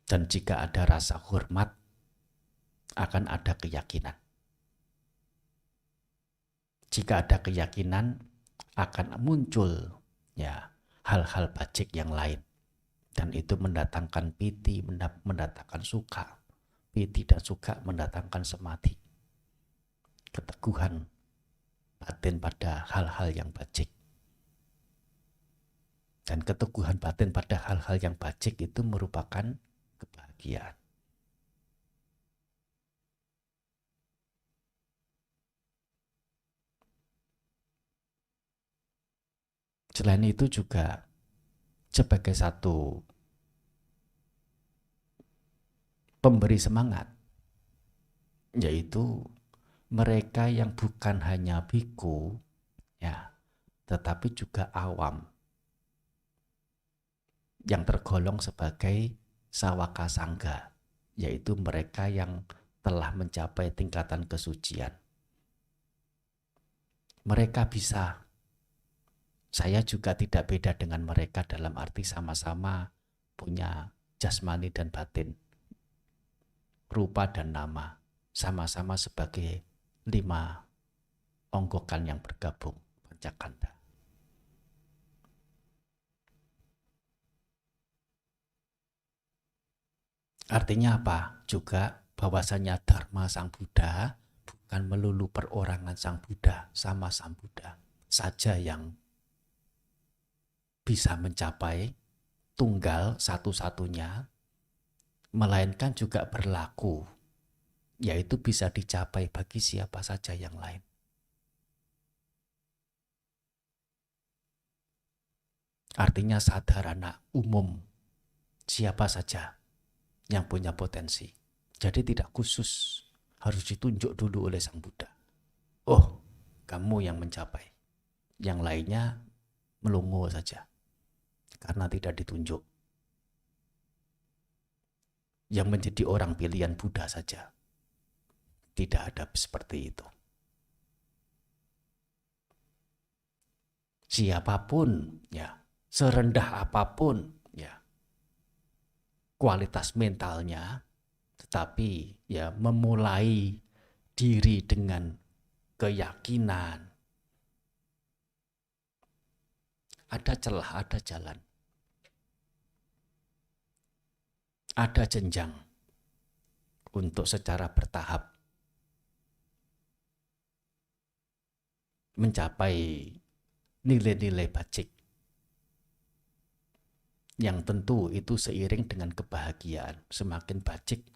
Dan jika ada rasa hormat, akan ada keyakinan. Jika ada keyakinan, akan muncul ya hal-hal bajik yang lain. Dan itu mendatangkan piti, mendatangkan suka. Piti dan suka mendatangkan samadhi, keteguhan batin pada hal-hal yang bajik. Dan keteguhan batin pada hal-hal yang bajik itu merupakan kebahagiaan. Selain itu juga sebagai satu pemberi semangat, yaitu mereka yang bukan hanya biku, ya, tetapi juga awam, yang tergolong sebagai sawaka sangga, yaitu mereka yang telah mencapai tingkatan kesucian. Mereka bisa, saya juga tidak beda dengan mereka dalam arti sama-sama punya jasmani dan batin, rupa dan nama, sama-sama sebagai 5 onggokan yang bergabung, pancakanda. Artinya apa? Juga bahwasanya Dharma Sang Buddha bukan melulu perorangan Sang Buddha, sama Sang Buddha saja yang bisa mencapai tunggal satu-satunya, melainkan juga berlaku, yaitu bisa dicapai bagi siapa saja yang lain. Artinya sadharana, umum, siapa saja yang punya potensi. Jadi tidak khusus harus ditunjuk dulu oleh Sang Buddha. Oh, kamu yang mencapai. Yang lainnya melongo saja karena tidak ditunjuk. Yang menjadi orang pilihan Buddha saja. Tidak ada seperti itu. Siapapun, ya, serendah apapun, ya, kualitas mentalnya, tetapi ya memulai diri dengan keyakinan, ada celah, ada jalan, ada jenjang untuk secara bertahap mencapai nilai-nilai bajik, yang tentu itu seiring dengan kebahagiaan. Semakin bajik,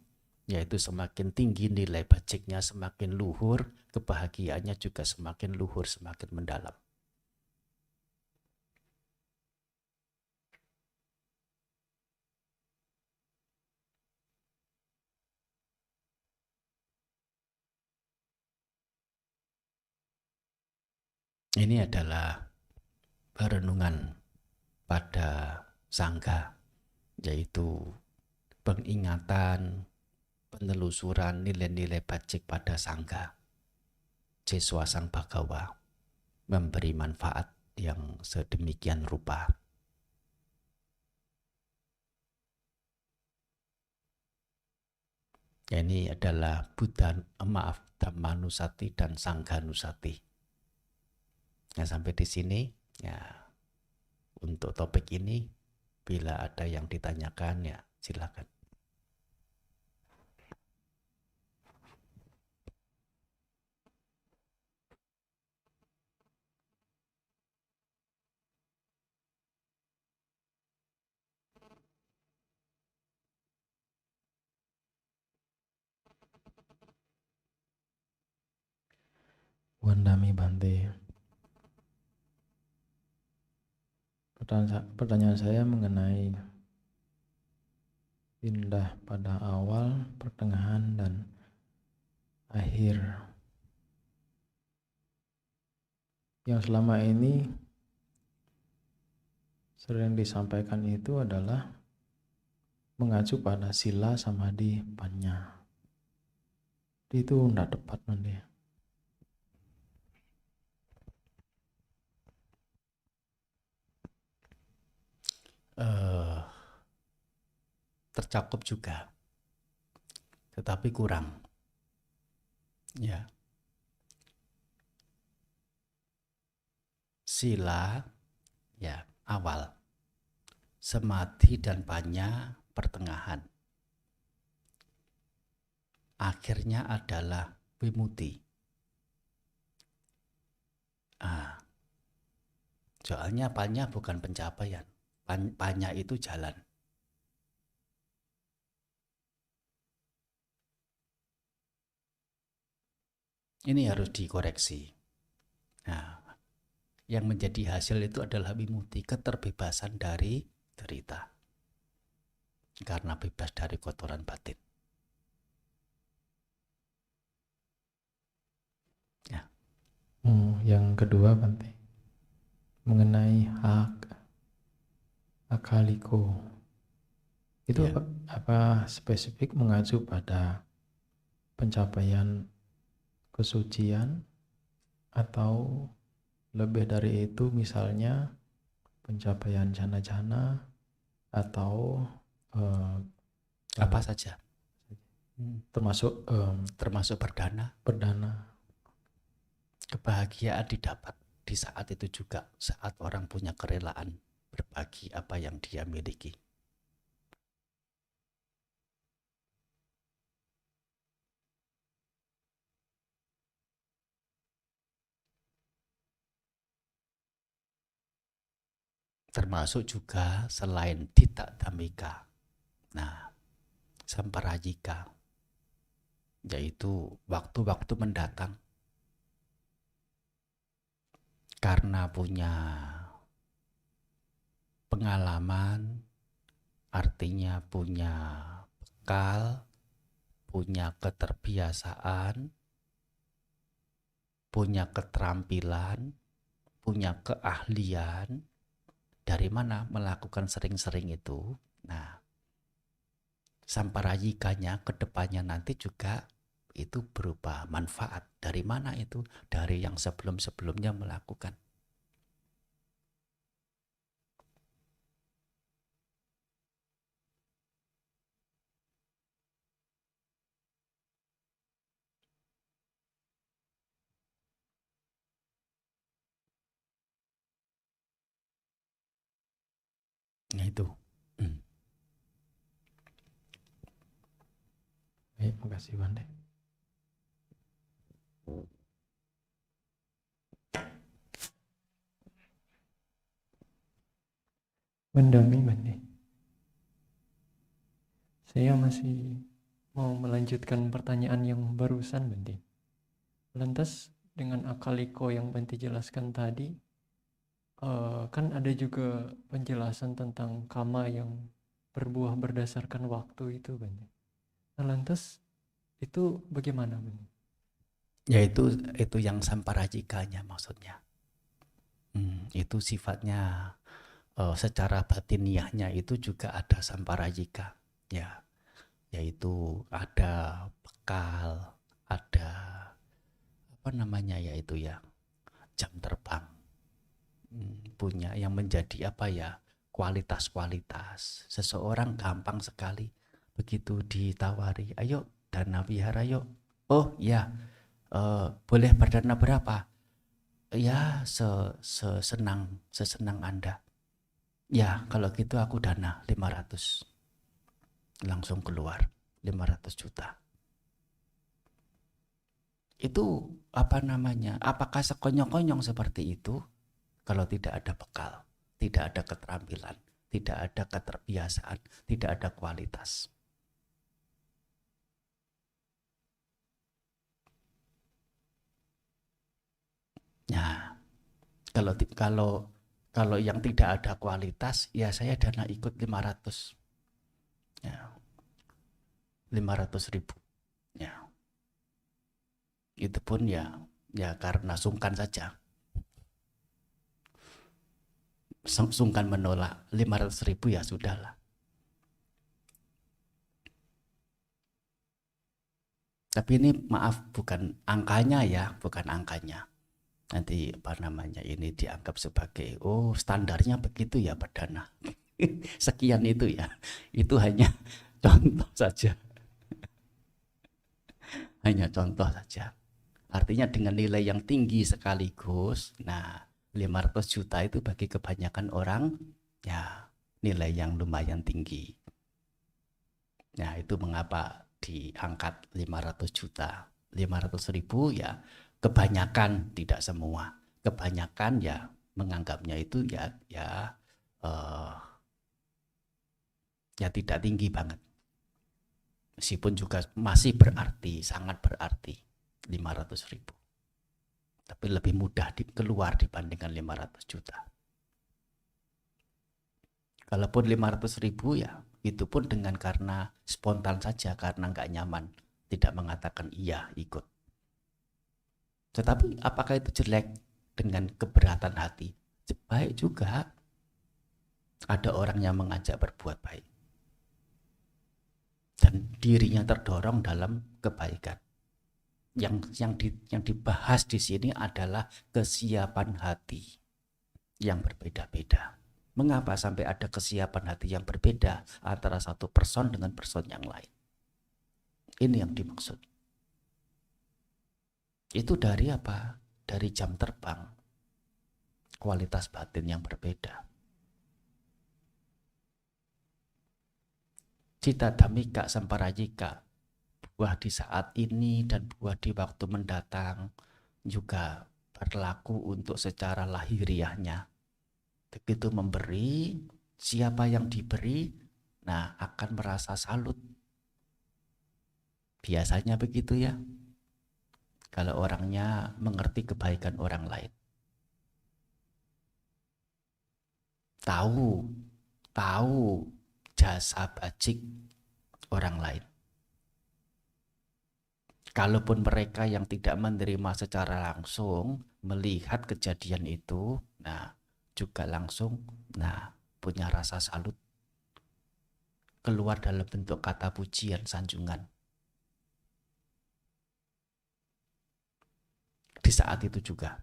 yaitu semakin tinggi nilai bajiknya, semakin luhur, kebahagiaannya juga semakin luhur, semakin mendalam. Ini adalah perenungan pada Sangha, yaitu pengingatan, penelusuran nilai-nilai bajik pada Sangha. Jeswa Sang Bhagawa memberi manfaat yang sedemikian rupa. Ini adalah Dhamma Nusati dan Sangha Nusati. Nah, sampai di sini ya untuk topik ini, bila ada yang ditanyakan ya silakan. Wandami Bante. Pertanyaan saya mengenai pindah pada awal, pertengahan, dan akhir. Yang selama ini sering disampaikan itu adalah mengacu pada sila samadhi panya. Itu enggak tepat nanti. Tercakup juga, tetapi kurang. Ya, sila ya awal, samadhi dan panya pertengahan, akhirnya adalah vimutti. Soalnya panya bukan pencapaian, panya itu jalan. Ini harus dikoreksi. Nah, yang menjadi hasil itu adalah vimutti, keterbebasan dari derita. Karena bebas dari kotoran batin. Ya. Yang kedua Bante, mengenai hak akaliko. Itu Ya. apa spesifik mengacu pada pencapaian kesucian atau lebih dari itu, misalnya pencapaian jana-jana atau apa saja, termasuk berdana. Kebahagiaan didapat di saat itu juga, saat orang punya kerelaan berbagi apa yang dia miliki. Termasuk juga selain Ditta Dhammika, nah Samparajika, yaitu waktu-waktu mendatang, karena punya pengalaman, artinya punya bekal, punya keterbiasaan, punya keterampilan, punya keahlian. Dari mana melakukan sering-sering itu? Nah, samparajikanya ke depannya nanti juga itu berupa manfaat. Dari mana itu? Dari yang sebelum-sebelumnya melakukan. Nah itu. Baik, makasih Bante. Mendami Bante. Saya masih mau melanjutkan pertanyaan yang barusan Bante. Lantas dengan akaliko yang Bante jelaskan tadi, kan ada juga penjelasan tentang kama yang berbuah berdasarkan waktu itu Bante. Nah, lantas itu bagaimana Bante? Yaitu yang samparajikanya maksudnya. Itu sifatnya secara batiniahnya itu juga ada samparajika, ya, yaitu ada bekal, ada apa namanya yaitu ya jam terbang, punya yang menjadi apa ya kualitas-kualitas. Seseorang gampang sekali begitu ditawari, ayo dana wihara yuk, oh ya boleh berdana berapa? Ya sesenang Anda. Ya kalau gitu aku dana 500. Langsung keluar 500 juta. Itu apa namanya? Apakah sekonyong-konyong seperti itu? Kalau tidak ada bekal, tidak ada keterampilan, tidak ada keterbiasaan, tidak ada kualitas. Nah, kalau yang tidak ada kualitas, ya saya dana ikut 500. Ya. 500.000. Ya. Itu pun ya karena sungkan saja. sungkan menolak 500.000 ya sudahlah. Tapi ini maaf bukan angkanya ya, bukan angkanya. Nanti apa namanya ini dianggap sebagai oh standarnya begitu ya perdana. Sekian itu ya. Itu hanya contoh saja. Hanya contoh saja. Artinya dengan nilai yang tinggi sekaligus, nah 500 juta itu bagi kebanyakan orang ya nilai yang lumayan tinggi. Nah itu mengapa diangkat 500 juta. 500.000 ya kebanyakan, tidak semua. Kebanyakan ya menganggapnya itu ya tidak tinggi banget. Meskipun juga masih berarti, sangat berarti 500.000. Tapi lebih mudah keluar dibandingkan 500 juta. Kalaupun 500.000 ya itu pun dengan karena spontan saja, karena nggak nyaman, tidak mengatakan iya ikut. Tetapi apakah itu jelek dengan keberatan hati? Baik juga. Ada orang yang mengajak berbuat baik. Dan dirinya terdorong dalam kebaikan. Yang dibahas di sini adalah kesiapan hati yang berbeda-beda. Mengapa sampai ada kesiapan hati yang berbeda antara satu person dengan person yang lain? Ini yang dimaksud. Itu dari apa? Dari jam terbang. Kualitas batin yang berbeda. Cita dhammika samparayika, buah di saat ini dan buah di waktu mendatang juga berlaku untuk secara lahiriahnya. Begitu memberi, siapa yang diberi, nah akan merasa salut. Biasanya begitu ya. Kalau orangnya mengerti kebaikan orang lain. Tahu jasa bajik orang lain. Kalaupun mereka yang tidak menerima secara langsung melihat kejadian itu, nah juga langsung punya rasa salut. Keluar dalam bentuk kata pujian, sanjungan. Di saat itu juga.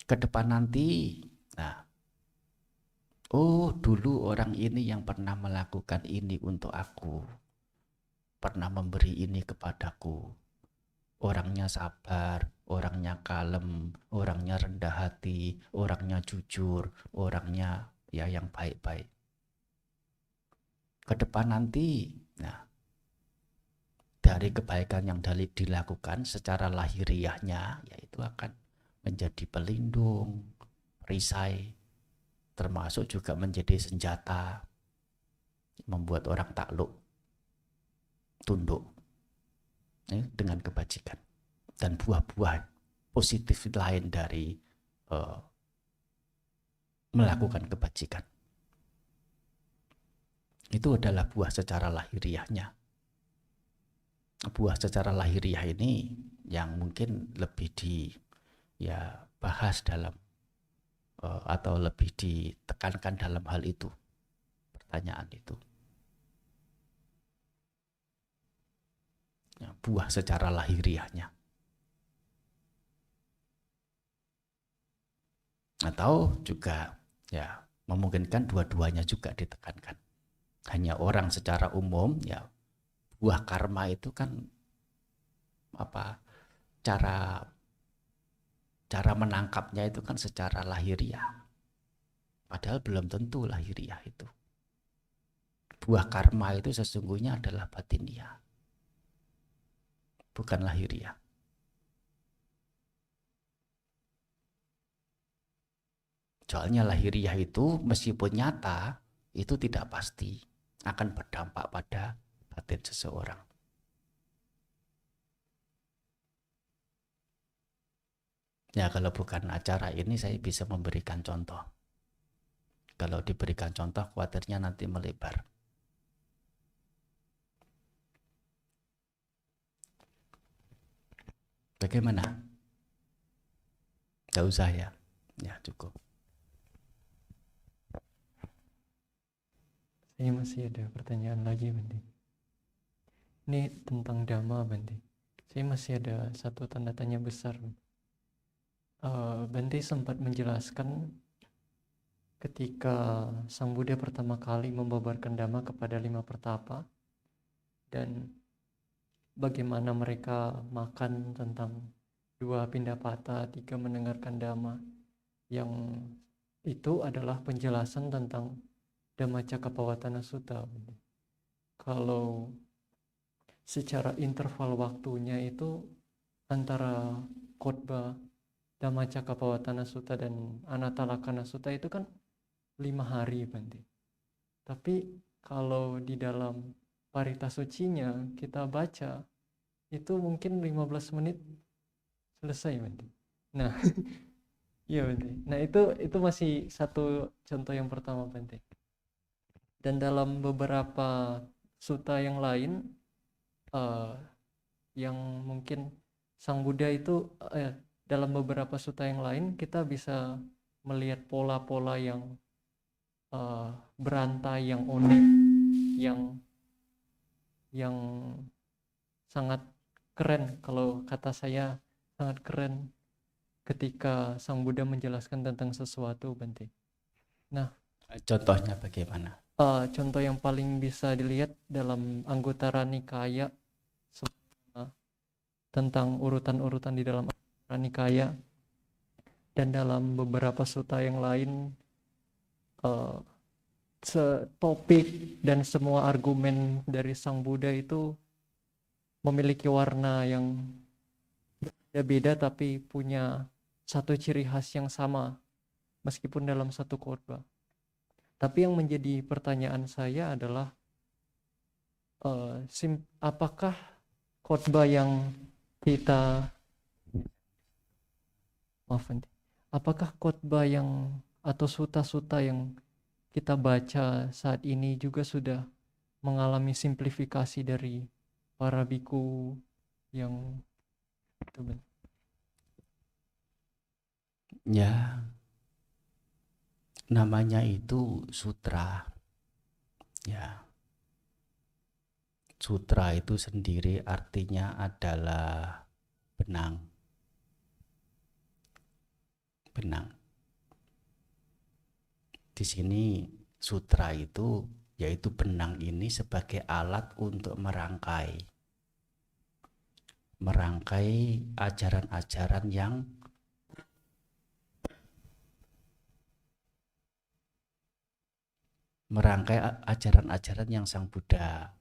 Ke depan nanti, oh dulu orang ini yang pernah melakukan ini untuk aku. Pernah memberi ini kepadaku. Orangnya sabar, orangnya kalem, orangnya rendah hati, orangnya jujur, orangnya ya yang baik-baik. Ke depan nanti, dari kebaikan yang dilakukan secara lahiriahnya, yaitu akan menjadi pelindung, perisai, termasuk juga menjadi senjata, membuat orang takluk, tunduk dengan kebajikan. Dan buah-buah positif lain dari melakukan kebajikan. Itu adalah buah secara lahiriahnya. Buah secara lahiriah ini yang mungkin lebih bahas dalam atau lebih ditekankan dalam hal itu, pertanyaan itu. Ya, buah secara lahiriahnya. Atau juga ya memungkinkan dua-duanya juga ditekankan. Hanya orang secara umum ya buah karma itu kan cara menangkapnya itu kan secara lahiriah. Padahal belum tentu lahiriah itu. Buah karma itu sesungguhnya adalah batiniah. Bukan lahiriah. Soalnya lahiriah itu meskipun nyata itu tidak pasti akan berdampak pada batin seseorang. Ya kalau bukan acara ini saya bisa memberikan contoh. Kalau diberikan contoh khawatirnya nanti melebar. Bagaimana? Tidak usah ya. Ya cukup. Saya masih ada pertanyaan lagi, Bante. Ini tentang Dhamma, Bante. Saya masih ada satu tanda tanya besar. Bante sempat menjelaskan ketika Sang Buddha pertama kali membabarkan Dhamma kepada 5 pertapa dan bagaimana mereka makan tentang 2 pindapata, 3 mendengarkan Dhamma, yang itu adalah penjelasan tentang Dhammacakkappavattana Sutta. Kalau secara interval waktunya itu antara khotbah Dhammacakkappavattana Sutta dan Anatalakkhana Sutta itu kan 5 hari, Bante. Tapi kalau di dalam Parita Sucinya kita baca itu mungkin 15 menit selesai, Bante. Nah, iya, Bante. Nah, itu masih satu contoh yang pertama, Bante. Dan dalam beberapa sutta yang lain, yang mungkin Sang Buddha itu dalam beberapa sutta yang lain kita bisa melihat pola-pola yang berantai, yang unik, yang sangat keren. Kalau kata saya sangat keren ketika Sang Buddha menjelaskan tentang sesuatu, Bante. Nah, Contohnya bagaimana? contoh yang paling bisa dilihat dalam Anguttara Nikaya tentang urutan-urutan di dalam Anguttara Nikaya, dan dalam beberapa sutta yang lain, topik dan semua argumen dari Sang Buddha itu memiliki warna yang berbeda tapi punya satu ciri khas yang sama meskipun dalam satu khotbah. Tapi yang menjadi pertanyaan saya adalah apakah khotbah yang kita apakah khotbah yang atau sutta-sutta yang kita baca saat ini juga sudah mengalami simplifikasi dari para biku yang itu, Bante? Ya, namanya itu sutra. Ya, sutra itu sendiri artinya adalah benang. Di sini sutra itu yaitu benang ini sebagai alat untuk merangkai ajaran-ajaran yang Sang Buddha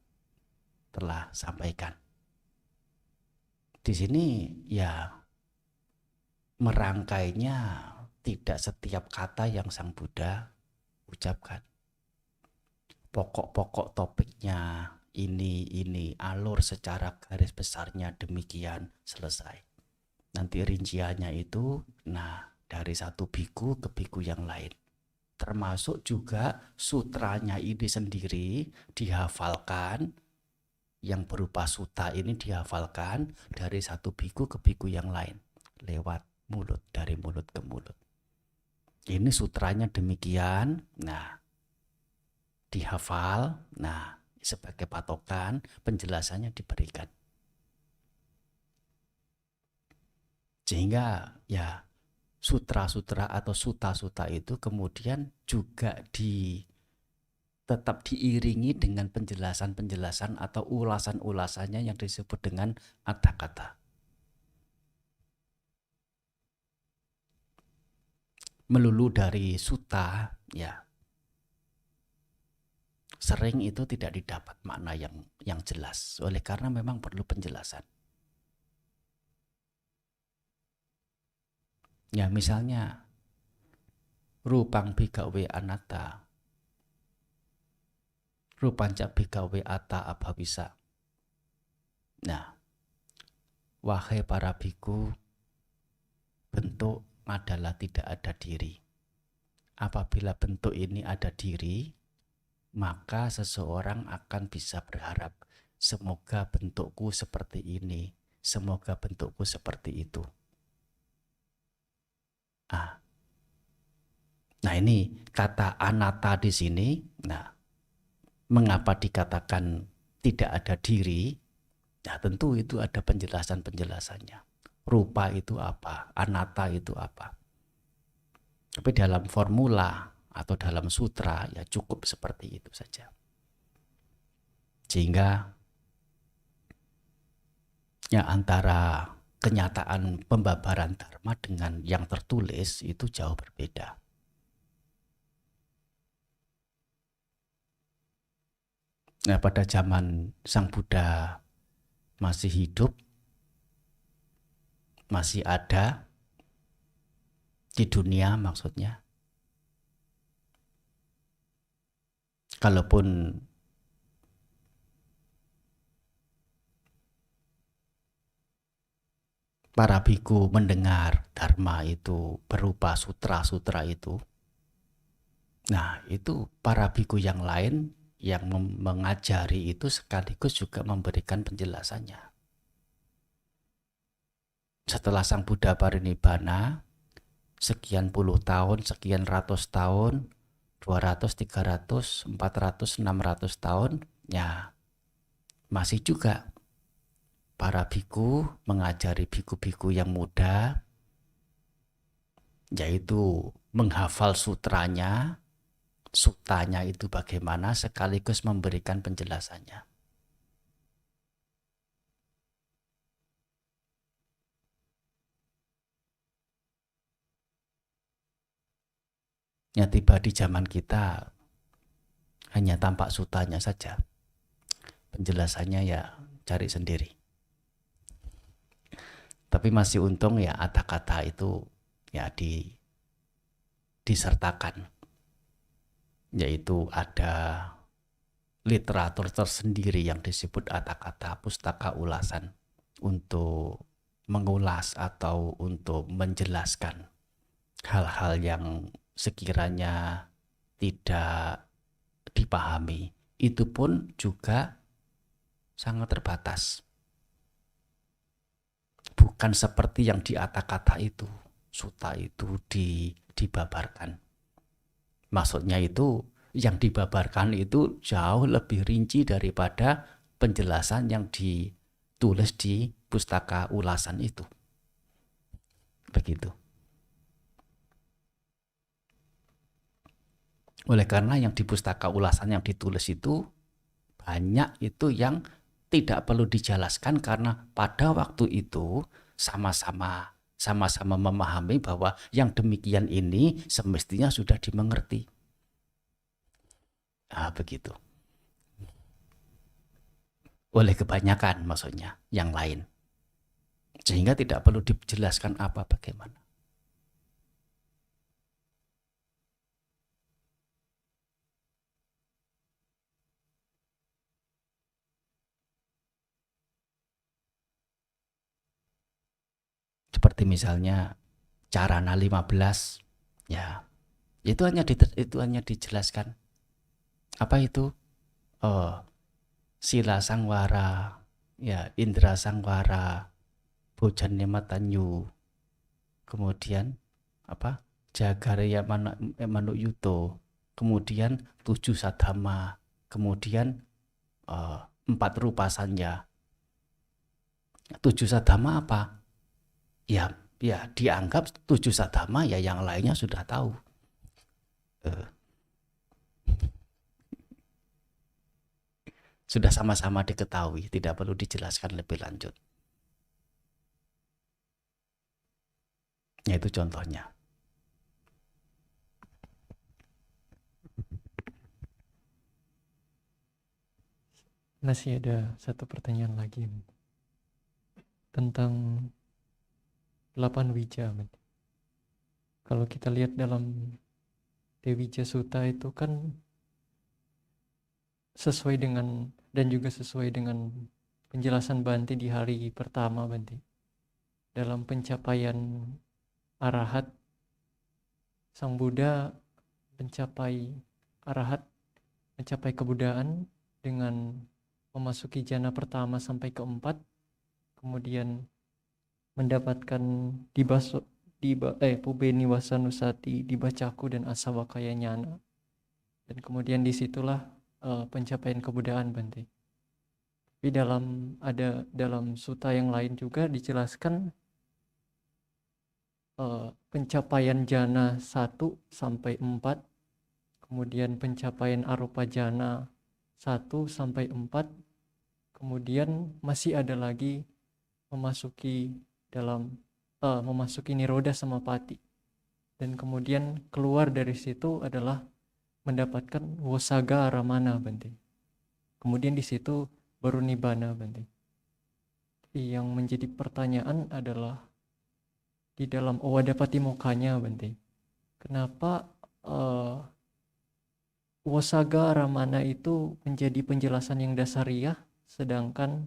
telah sampaikan. Di sini ya merangkainya tidak setiap kata yang Sang Buddha ucapkan. Pokok-pokok topiknya ini, alur secara garis besarnya demikian, selesai. Nanti rinciannya itu, dari satu biku ke biku yang lain. Termasuk juga sutranya ini sendiri dihafalkan, yang berupa sutta ini dihafalkan dari satu biku ke biku yang lain, lewat mulut, dari mulut ke mulut. Ini sutranya demikian, dihafal, sebagai patokan, penjelasannya diberikan. Sehingga ya sutra-sutra atau sutta-sutta itu kemudian juga tetap diiringi dengan penjelasan-penjelasan atau ulasan-ulasannya yang disebut dengan atthakatha. Melulu dari sutta, ya sering itu tidak didapat makna yang jelas, oleh karena memang perlu penjelasan. Ya, misalnya rupang bhikkhave anatta, rupanca bhikkhave atta abhavisa. Wahai para biku, bentuk adalah tidak ada diri. Apabila bentuk ini ada diri, maka seseorang akan bisa berharap, semoga bentukku seperti ini, semoga bentukku seperti itu. Nah, ini kata anatta di sini. mengapa dikatakan tidak ada diri, ya tentu itu ada penjelasannya. Rupa itu apa, anatta itu apa. Tapi dalam formula atau dalam sutra ya cukup seperti itu saja. Sehingga ya antara kenyataan pembabaran dharma dengan yang tertulis itu jauh berbeda. Nah, pada zaman Sang Buddha masih hidup, masih ada di dunia maksudnya. Kalaupun para biku mendengar dharma itu berupa sutra-sutra itu, nah itu para biku yang lain yang mengajari itu sekaligus juga memberikan penjelasannya. Setelah Sang Buddha parinibbana, sekian puluh tahun, sekian ratus tahun, 200, 300, 400, 600 tahun, ya masih juga para biku mengajari biku-biku yang muda, yaitu menghafal sutranya, suttanya itu bagaimana, sekaligus memberikan penjelasannya. Ya tiba di zaman kita hanya tampak suttanya saja. Penjelasannya ya cari sendiri. Tapi masih untung ya kata-kata itu ya disertakan. Yaitu ada literatur tersendiri yang disebut kata-kata pustaka ulasan untuk mengulas atau untuk menjelaskan hal-hal yang sekiranya tidak dipahami. Itu pun juga sangat terbatas. Bukan seperti yang di kata-kata itu, sutta itu dibabarkan. Maksudnya itu yang dibabarkan itu jauh lebih rinci daripada penjelasan yang ditulis di pustaka ulasan itu. Begitu. Oleh karena yang di pustaka ulasan yang ditulis itu banyak itu yang tidak perlu dijelaskan karena pada waktu itu sama-sama memahami bahwa yang demikian ini semestinya sudah dimengerti. Begitu. Oleh kebanyakan maksudnya yang lain. Sehingga tidak perlu dijelaskan apa bagaimana. Seperti misalnya Carana 15, ya itu hanya dijelaskan. Apa itu? Sila Sangwara, ya Indra Sangwara, Bojanya Matanyu, kemudian apa? Jagaraya Manuyuto, kemudian 7 sadhama, kemudian 4 rupa sanya. 7 sadhama apa? Ya dianggap 7 sadhama ya yang lainnya sudah tahu. Sudah sama-sama diketahui, tidak perlu dijelaskan lebih lanjut. Ya itu contohnya. Masih ada satu pertanyaan lagi tentang 8 wija. Kalau kita lihat dalam Tewija Sutta itu kan sesuai dengan dan juga sesuai dengan penjelasan Bhante di hari pertama Bhante. Dalam pencapaian arahat, Sang Buddha mencapai arahat, mencapai kebudaan dengan memasuki jana pertama sampai keempat, kemudian mendapatkan Pubeni Wasanusati, Dibacaku dan Asawakaya Nyana. Dan kemudian disitulah pencapaian kebudayaan Bante. Tapi dalam sutta yang lain juga dijelaskan pencapaian jana 1 sampai 4, kemudian pencapaian arupa jana 1 sampai 4, kemudian masih ada lagi memasuki niroda samapati, dan kemudian keluar dari situ adalah mendapatkan wosaga aramana Bante. Kemudian di situ baru nibbana Bante. Yang menjadi pertanyaan adalah di dalam Owada Patimokkha-nya Bante, kenapa wosaga aramana itu menjadi penjelasan yang dasariah, sedangkan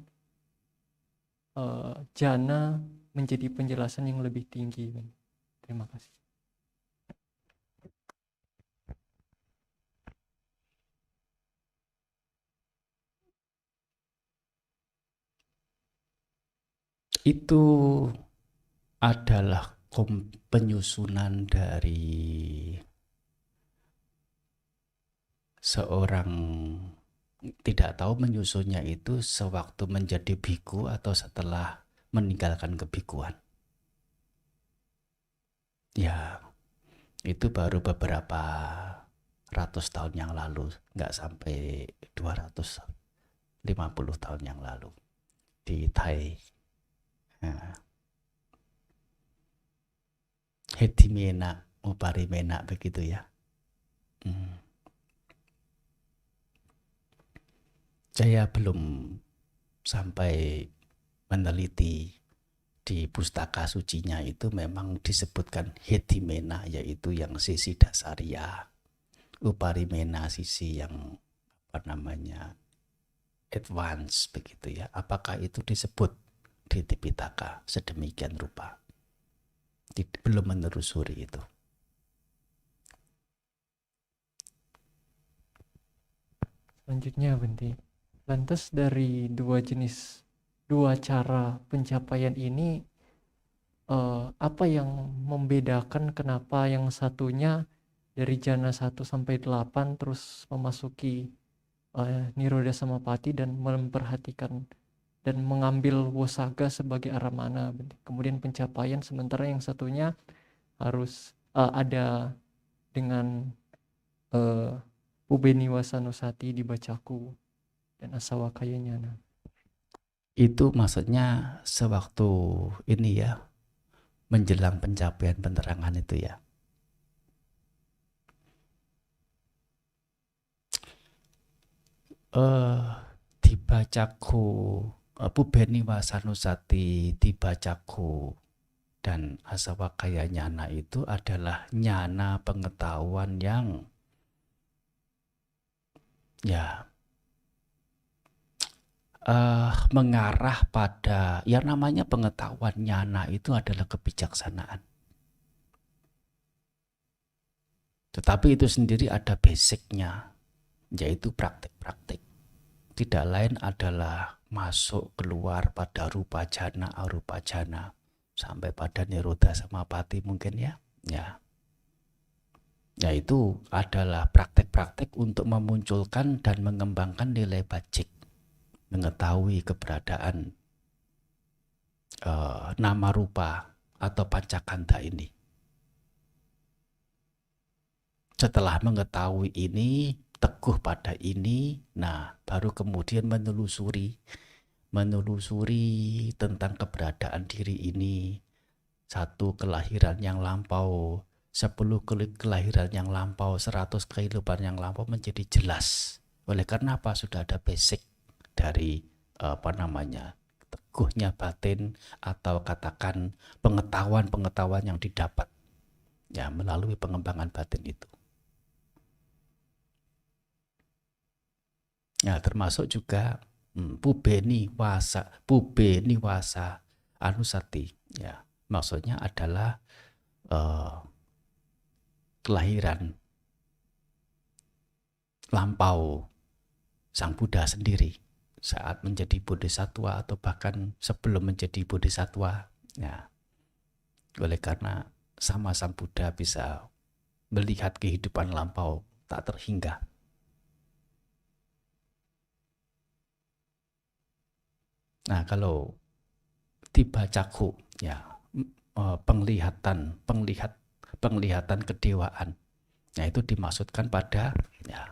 jana menjadi penjelasan yang lebih tinggi Bante. Terima kasih. Itu adalah penyusunan dari seorang, tidak tahu menyusunnya itu sewaktu menjadi biku atau setelah meninggalkan kebikuan. Ya, itu baru beberapa ratus tahun yang lalu, nggak sampai 250 tahun yang lalu di Thai. Hetimena, uparimena begitu ya. Saya belum sampai meneliti di pustaka sucinya itu memang disebutkan hetimena, yaitu yang sisi dasaria, uparimena sisi yang advance begitu ya. Apakah itu disebut di Tipitaka sedemikian rupa? Belum menelusuri itu. Selanjutnya Bante, lantas dari dua cara pencapaian ini, apa yang membedakan kenapa yang satunya dari jana 1 sampai 8 terus memasuki niroda samapati dan memperhatikan dan mengambil wosaga sebagai aramana, kemudian pencapaian, sementara yang satunya harus ada dengan Ubeniwasanusati dibacaku dan Asawakaya Nyana. Itu maksudnya sewaktu ini ya, menjelang pencapaian penerangan itu ya. Dibacaku, Ubeniwasanusati dibacaku dan Asawakaya Nyana itu adalah nyana pengetahuan yang ya mengarah pada, ya namanya pengetahuan nyana itu adalah kebijaksanaan. Tetapi itu sendiri ada basicnya, yaitu praktik-praktik. Tidak lain adalah masuk keluar pada rupa jana, arupa jana, sampai pada niroda samapati mungkin ya. Ya itu adalah praktek-praktek untuk memunculkan dan mengembangkan nilai bajik, mengetahui keberadaan nama rupa atau pancakanda ini. Setelah mengetahui ini, teguh pada ini, nah baru kemudian menelusuri tentang keberadaan diri ini. 1 kelahiran yang lampau, 10 kelahiran yang lampau, 100 kehidupan yang lampau menjadi jelas. Oleh karena apa? Sudah ada basic dari teguhnya batin, atau katakan pengetahuan yang didapat ya melalui pengembangan batin itu. Ya, termasuk juga Pubeniwasa Anusati. Ya, maksudnya adalah kelahiran lampau Sang Buddha sendiri saat menjadi bodhisattva atau bahkan sebelum menjadi bodhisattva. Ya, oleh karena sama Sang Buddha bisa melihat kehidupan lampau tak terhingga. Nah, kalau tiba caku, ya, penglihatan kedewaan. Nah, itu dimaksudkan pada ya,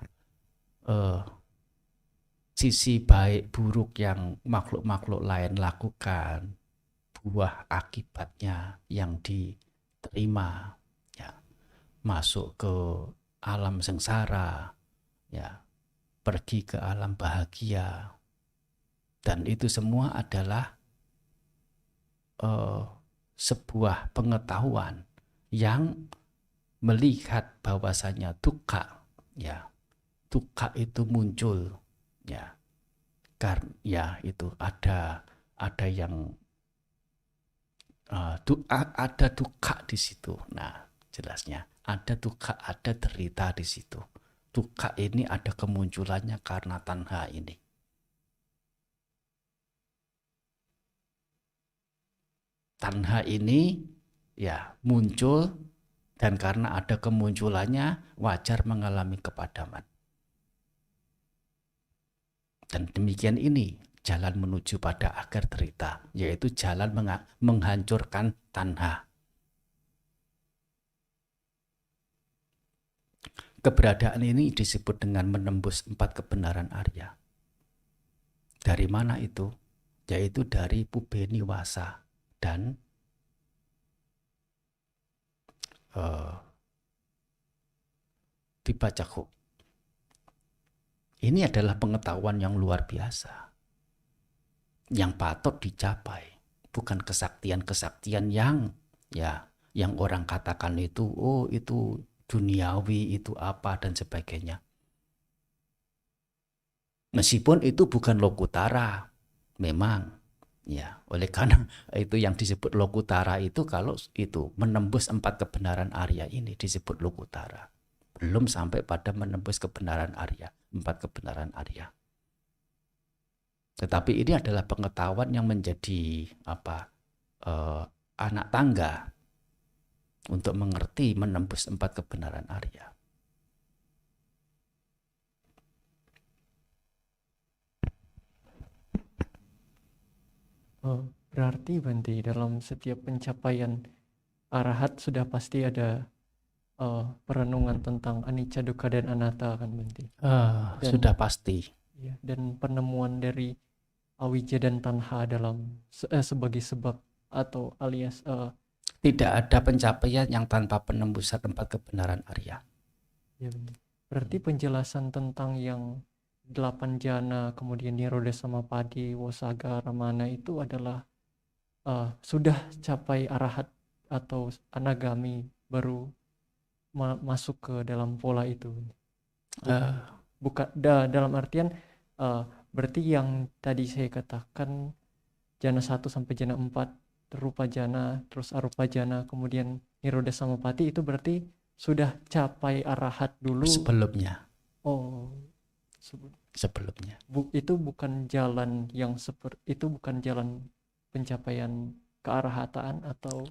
sisi baik buruk yang makhluk-makhluk lain lakukan, buah akibatnya yang diterima, ya, masuk ke alam sengsara, ya, pergi ke alam bahagia, dan itu semua adalah sebuah pengetahuan yang melihat bahwasanya dukkha, ya, dukkha itu muncul, ya, karena ya itu ada yang ada dukkha di situ. Nah, jelasnya ada dukkha, ada derita di situ. Dukkha ini ada kemunculannya karena tanha ini. Tanha ini ya muncul, dan karena ada kemunculannya wajar mengalami kepadaman. Dan demikian ini jalan menuju pada akhir derita, yaitu jalan menghancurkan tanha. Keberadaan ini disebut dengan menembus 4 kebenaran Arya. Dari mana itu? Yaitu dari pubeniwasa dan dibacaku. Ini adalah pengetahuan yang luar biasa, yang patut dicapai, bukan kesaktian-kesaktian yang orang katakan itu, oh itu duniawi, itu apa dan sebagainya. Meskipun itu bukan lokutara, memang. Ya, oleh karena itu yang disebut lokutara itu, kalau itu menembus 4 kebenaran Arya ini disebut lokutara. Belum sampai pada menembus kebenaran Arya, 4 kebenaran Arya. Tetapi ini adalah pengetahuan yang menjadi anak tangga untuk mengerti menembus 4 kebenaran Arya. Berarti Bante, dalam setiap pencapaian arahat sudah pasti ada perenungan tentang anicca, dukkha, dan anatta kan Bante? Sudah pasti. Ya, dan penemuan dari awija dan tanha dalam sebagai sebab atau alias tidak ada pencapaian yang tanpa penembusan 4 kebenaran Arya. Ya, Bante. Berarti penjelasan tentang yang 8 jana, kemudian Nirodha Samapadi, Wasaga, Ramana itu adalah sudah capai arahat atau anagami baru masuk ke dalam pola itu. Bukan dalam artian berarti yang tadi saya katakan jana 1 sampai jana 4, rupa jana, terus arupa jana, kemudian Nirodha Samapati, itu berarti sudah capai arahat dulu sebelumnya. Oh, sebelumnya. Itu bukan jalan yang itu bukan jalan pencapaian kearahataan atau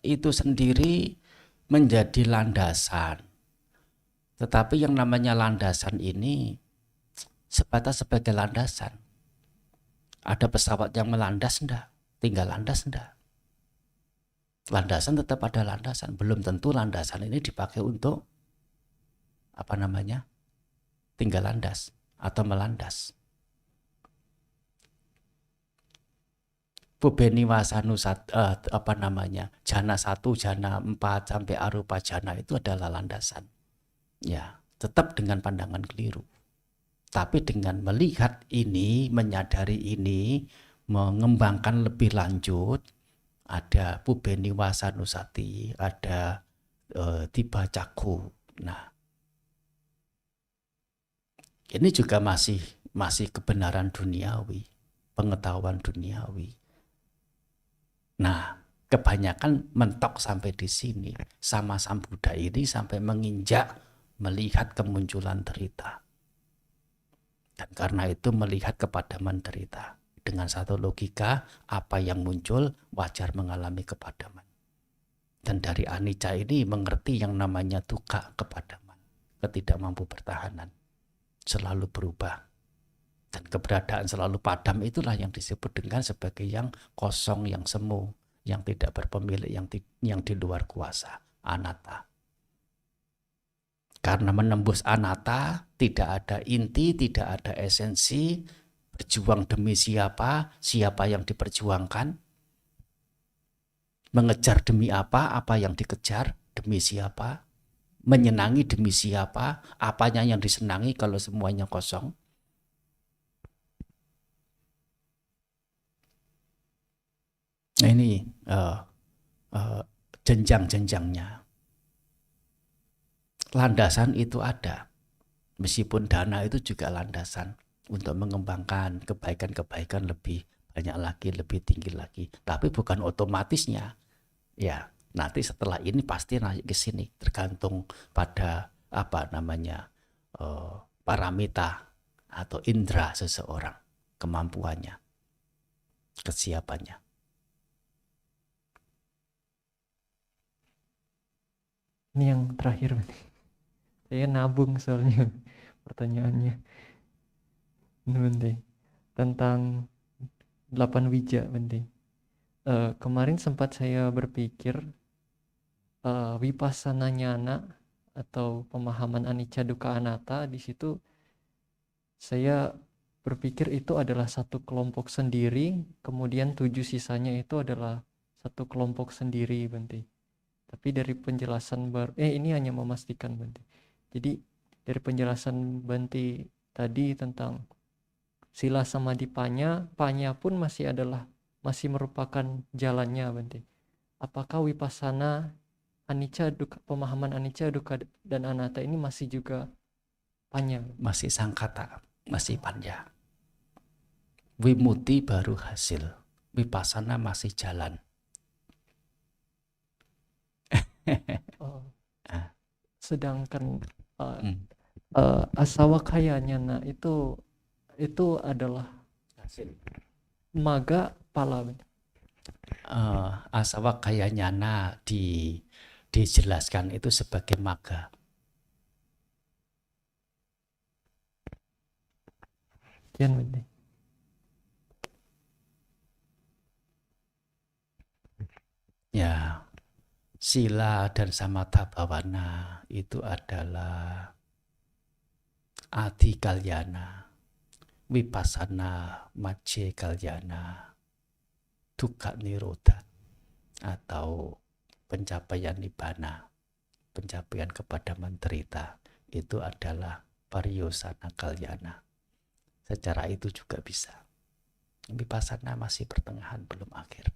itu sendiri menjadi landasan. Tetapi yang namanya landasan ini sebatas sebagai landasan. Ada pesawat yang melandas enggak? Tinggal landas enggak? Landasan tetap ada landasan. Belum tentu landasan ini dipakai untuk tinggal landas atau melandas. Pubeniwasa jana 1, jana 4 sampai arupa jana itu adalah landasan. Ya, tetap dengan pandangan keliru. Tapi dengan melihat ini, menyadari ini, mengembangkan lebih lanjut, ada pubeniwasa nusati, ada tiba caku. Nah, ini juga masih kebenaran duniawi, pengetahuan duniawi. Nah, kebanyakan mentok sampai di sini. Sama Sang Buddha ini sampai menginjak melihat kemunculan derita. Dan karena itu melihat kepadaman derita. Dengan satu logika, apa yang muncul wajar mengalami kepadaman. Dan dari anicca ini mengerti yang namanya dukkha, kepadaman, ketidakmampu pertahanan. Selalu berubah. Dan keberadaan selalu padam itulah yang disebut dengan sebagai yang kosong, yang semu, yang tidak berpemilik, yang di luar kuasa, anatta. Karena menembus anatta, tidak ada inti, tidak ada esensi, berjuang demi siapa, siapa yang diperjuangkan, mengejar demi apa yang dikejar, demi siapa, menyenangi demi siapa, apanya yang disenangi kalau semuanya kosong. Nah ini jenjang-jenjangnya. Landasan itu ada, meskipun dana itu juga landasan untuk mengembangkan kebaikan-kebaikan lebih banyak lagi, lebih tinggi lagi. Tapi bukan otomatisnya. Ya, nanti setelah ini pasti naik ke sini, tergantung pada paramita atau indera seseorang, kemampuannya, kesiapannya. Ini yang terakhir, saya nabung soalnya pertanyaannya. Bante, tentang 8 wija, Bante. Kemarin sempat saya berpikir vipassana nyana atau pemahaman anicca dukkha anatta, di situ saya berpikir itu adalah satu kelompok sendiri, kemudian 7 sisanya itu adalah satu kelompok sendiri, Bante. Tapi dari penjelasan ini hanya memastikan, Bante. Jadi dari penjelasan Bante tadi tentang sila samadhi panya pun masih merupakan jalannya, Bante. Apakah vipassana anicca dukkha, pemahaman anicca dukkha dan anatta ini masih juga panya? Masih sangkata, masih panya. Wimuti baru hasil, vipassana masih jalan. Sedangkan asawakaya nyana itu adalah maga pala. Asawakaya nyana dijelaskan itu sebagai maga. Kian, Bante. Ya, sila dan samatha bhavana itu adalah adi kalyana, vipassana majje kalyana, dukkha nirodha, atau pencapaian nibbana, pencapaian kepada menderita, itu adalah pariyosana kalyana. Secara itu juga bisa. Vipassana masih pertengahan, belum akhir.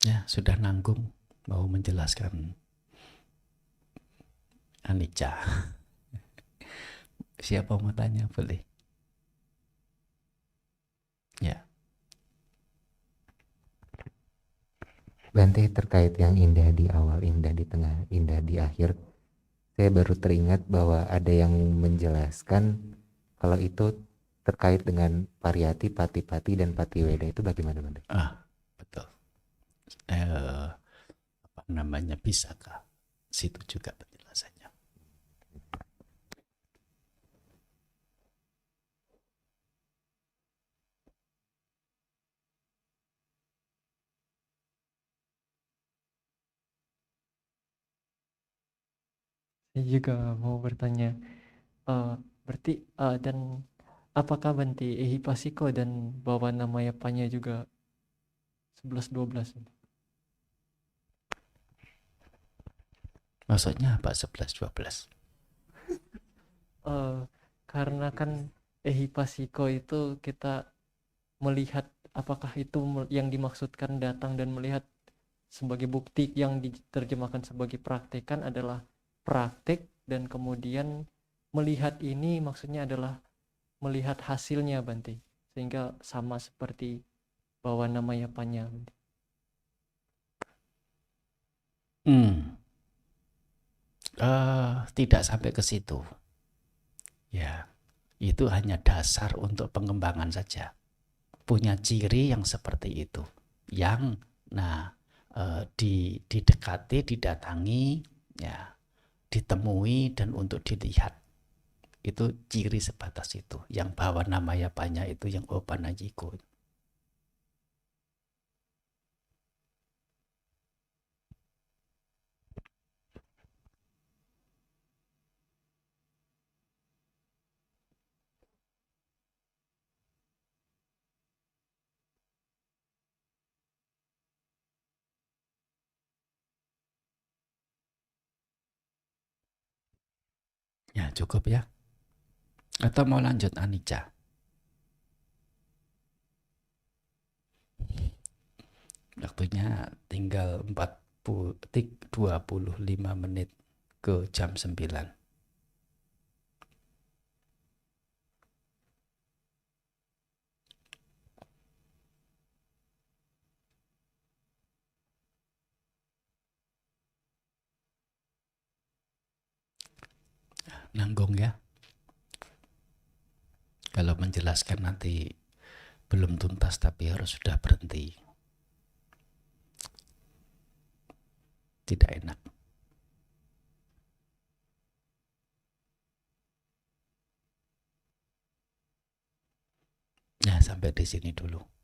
Ya, sudah nanggung mau menjelaskan anicca. Siapa mau tanya boleh. Ya. Bante, terkait yang indah di awal, indah di tengah, indah di akhir, saya baru teringat bahwa ada yang menjelaskan kalau itu terkait dengan pariyati, patipati, dan patiweda. Itu bagaimana, Bante? Betul. Bisakah? Situ juga penjelasannya. Saya juga mau bertanya, berarti dan apakah Bante ehipassiko dan bhavana mayapanya juga 11-12? Maksudnya apa 11-12? Karena kan ehipassiko itu kita melihat, apakah itu yang dimaksudkan datang dan melihat sebagai bukti, yang diterjemahkan sebagai praktekan adalah praktek, dan kemudian melihat ini maksudnya adalah melihat hasilnya, Bante, sehingga sama seperti bhavana mayapanya, Bante. Tidak sampai ke situ. Ya, itu hanya dasar untuk pengembangan saja. punya ciri yang seperti itu, yang didekati, didatangi, ya, ditemui dan untuk dilihat. Itu ciri sebatas itu. Yang bawa namanya banyak itu yang opanajiko. Ya cukup ya. Atau mau lanjut anicca? Waktunya tinggal 25 menit ke jam 9. Nanggung ya. Kalau menjelaskan nanti belum tuntas tapi harus sudah berhenti. Tidak enak. Ya, sampai di sini dulu.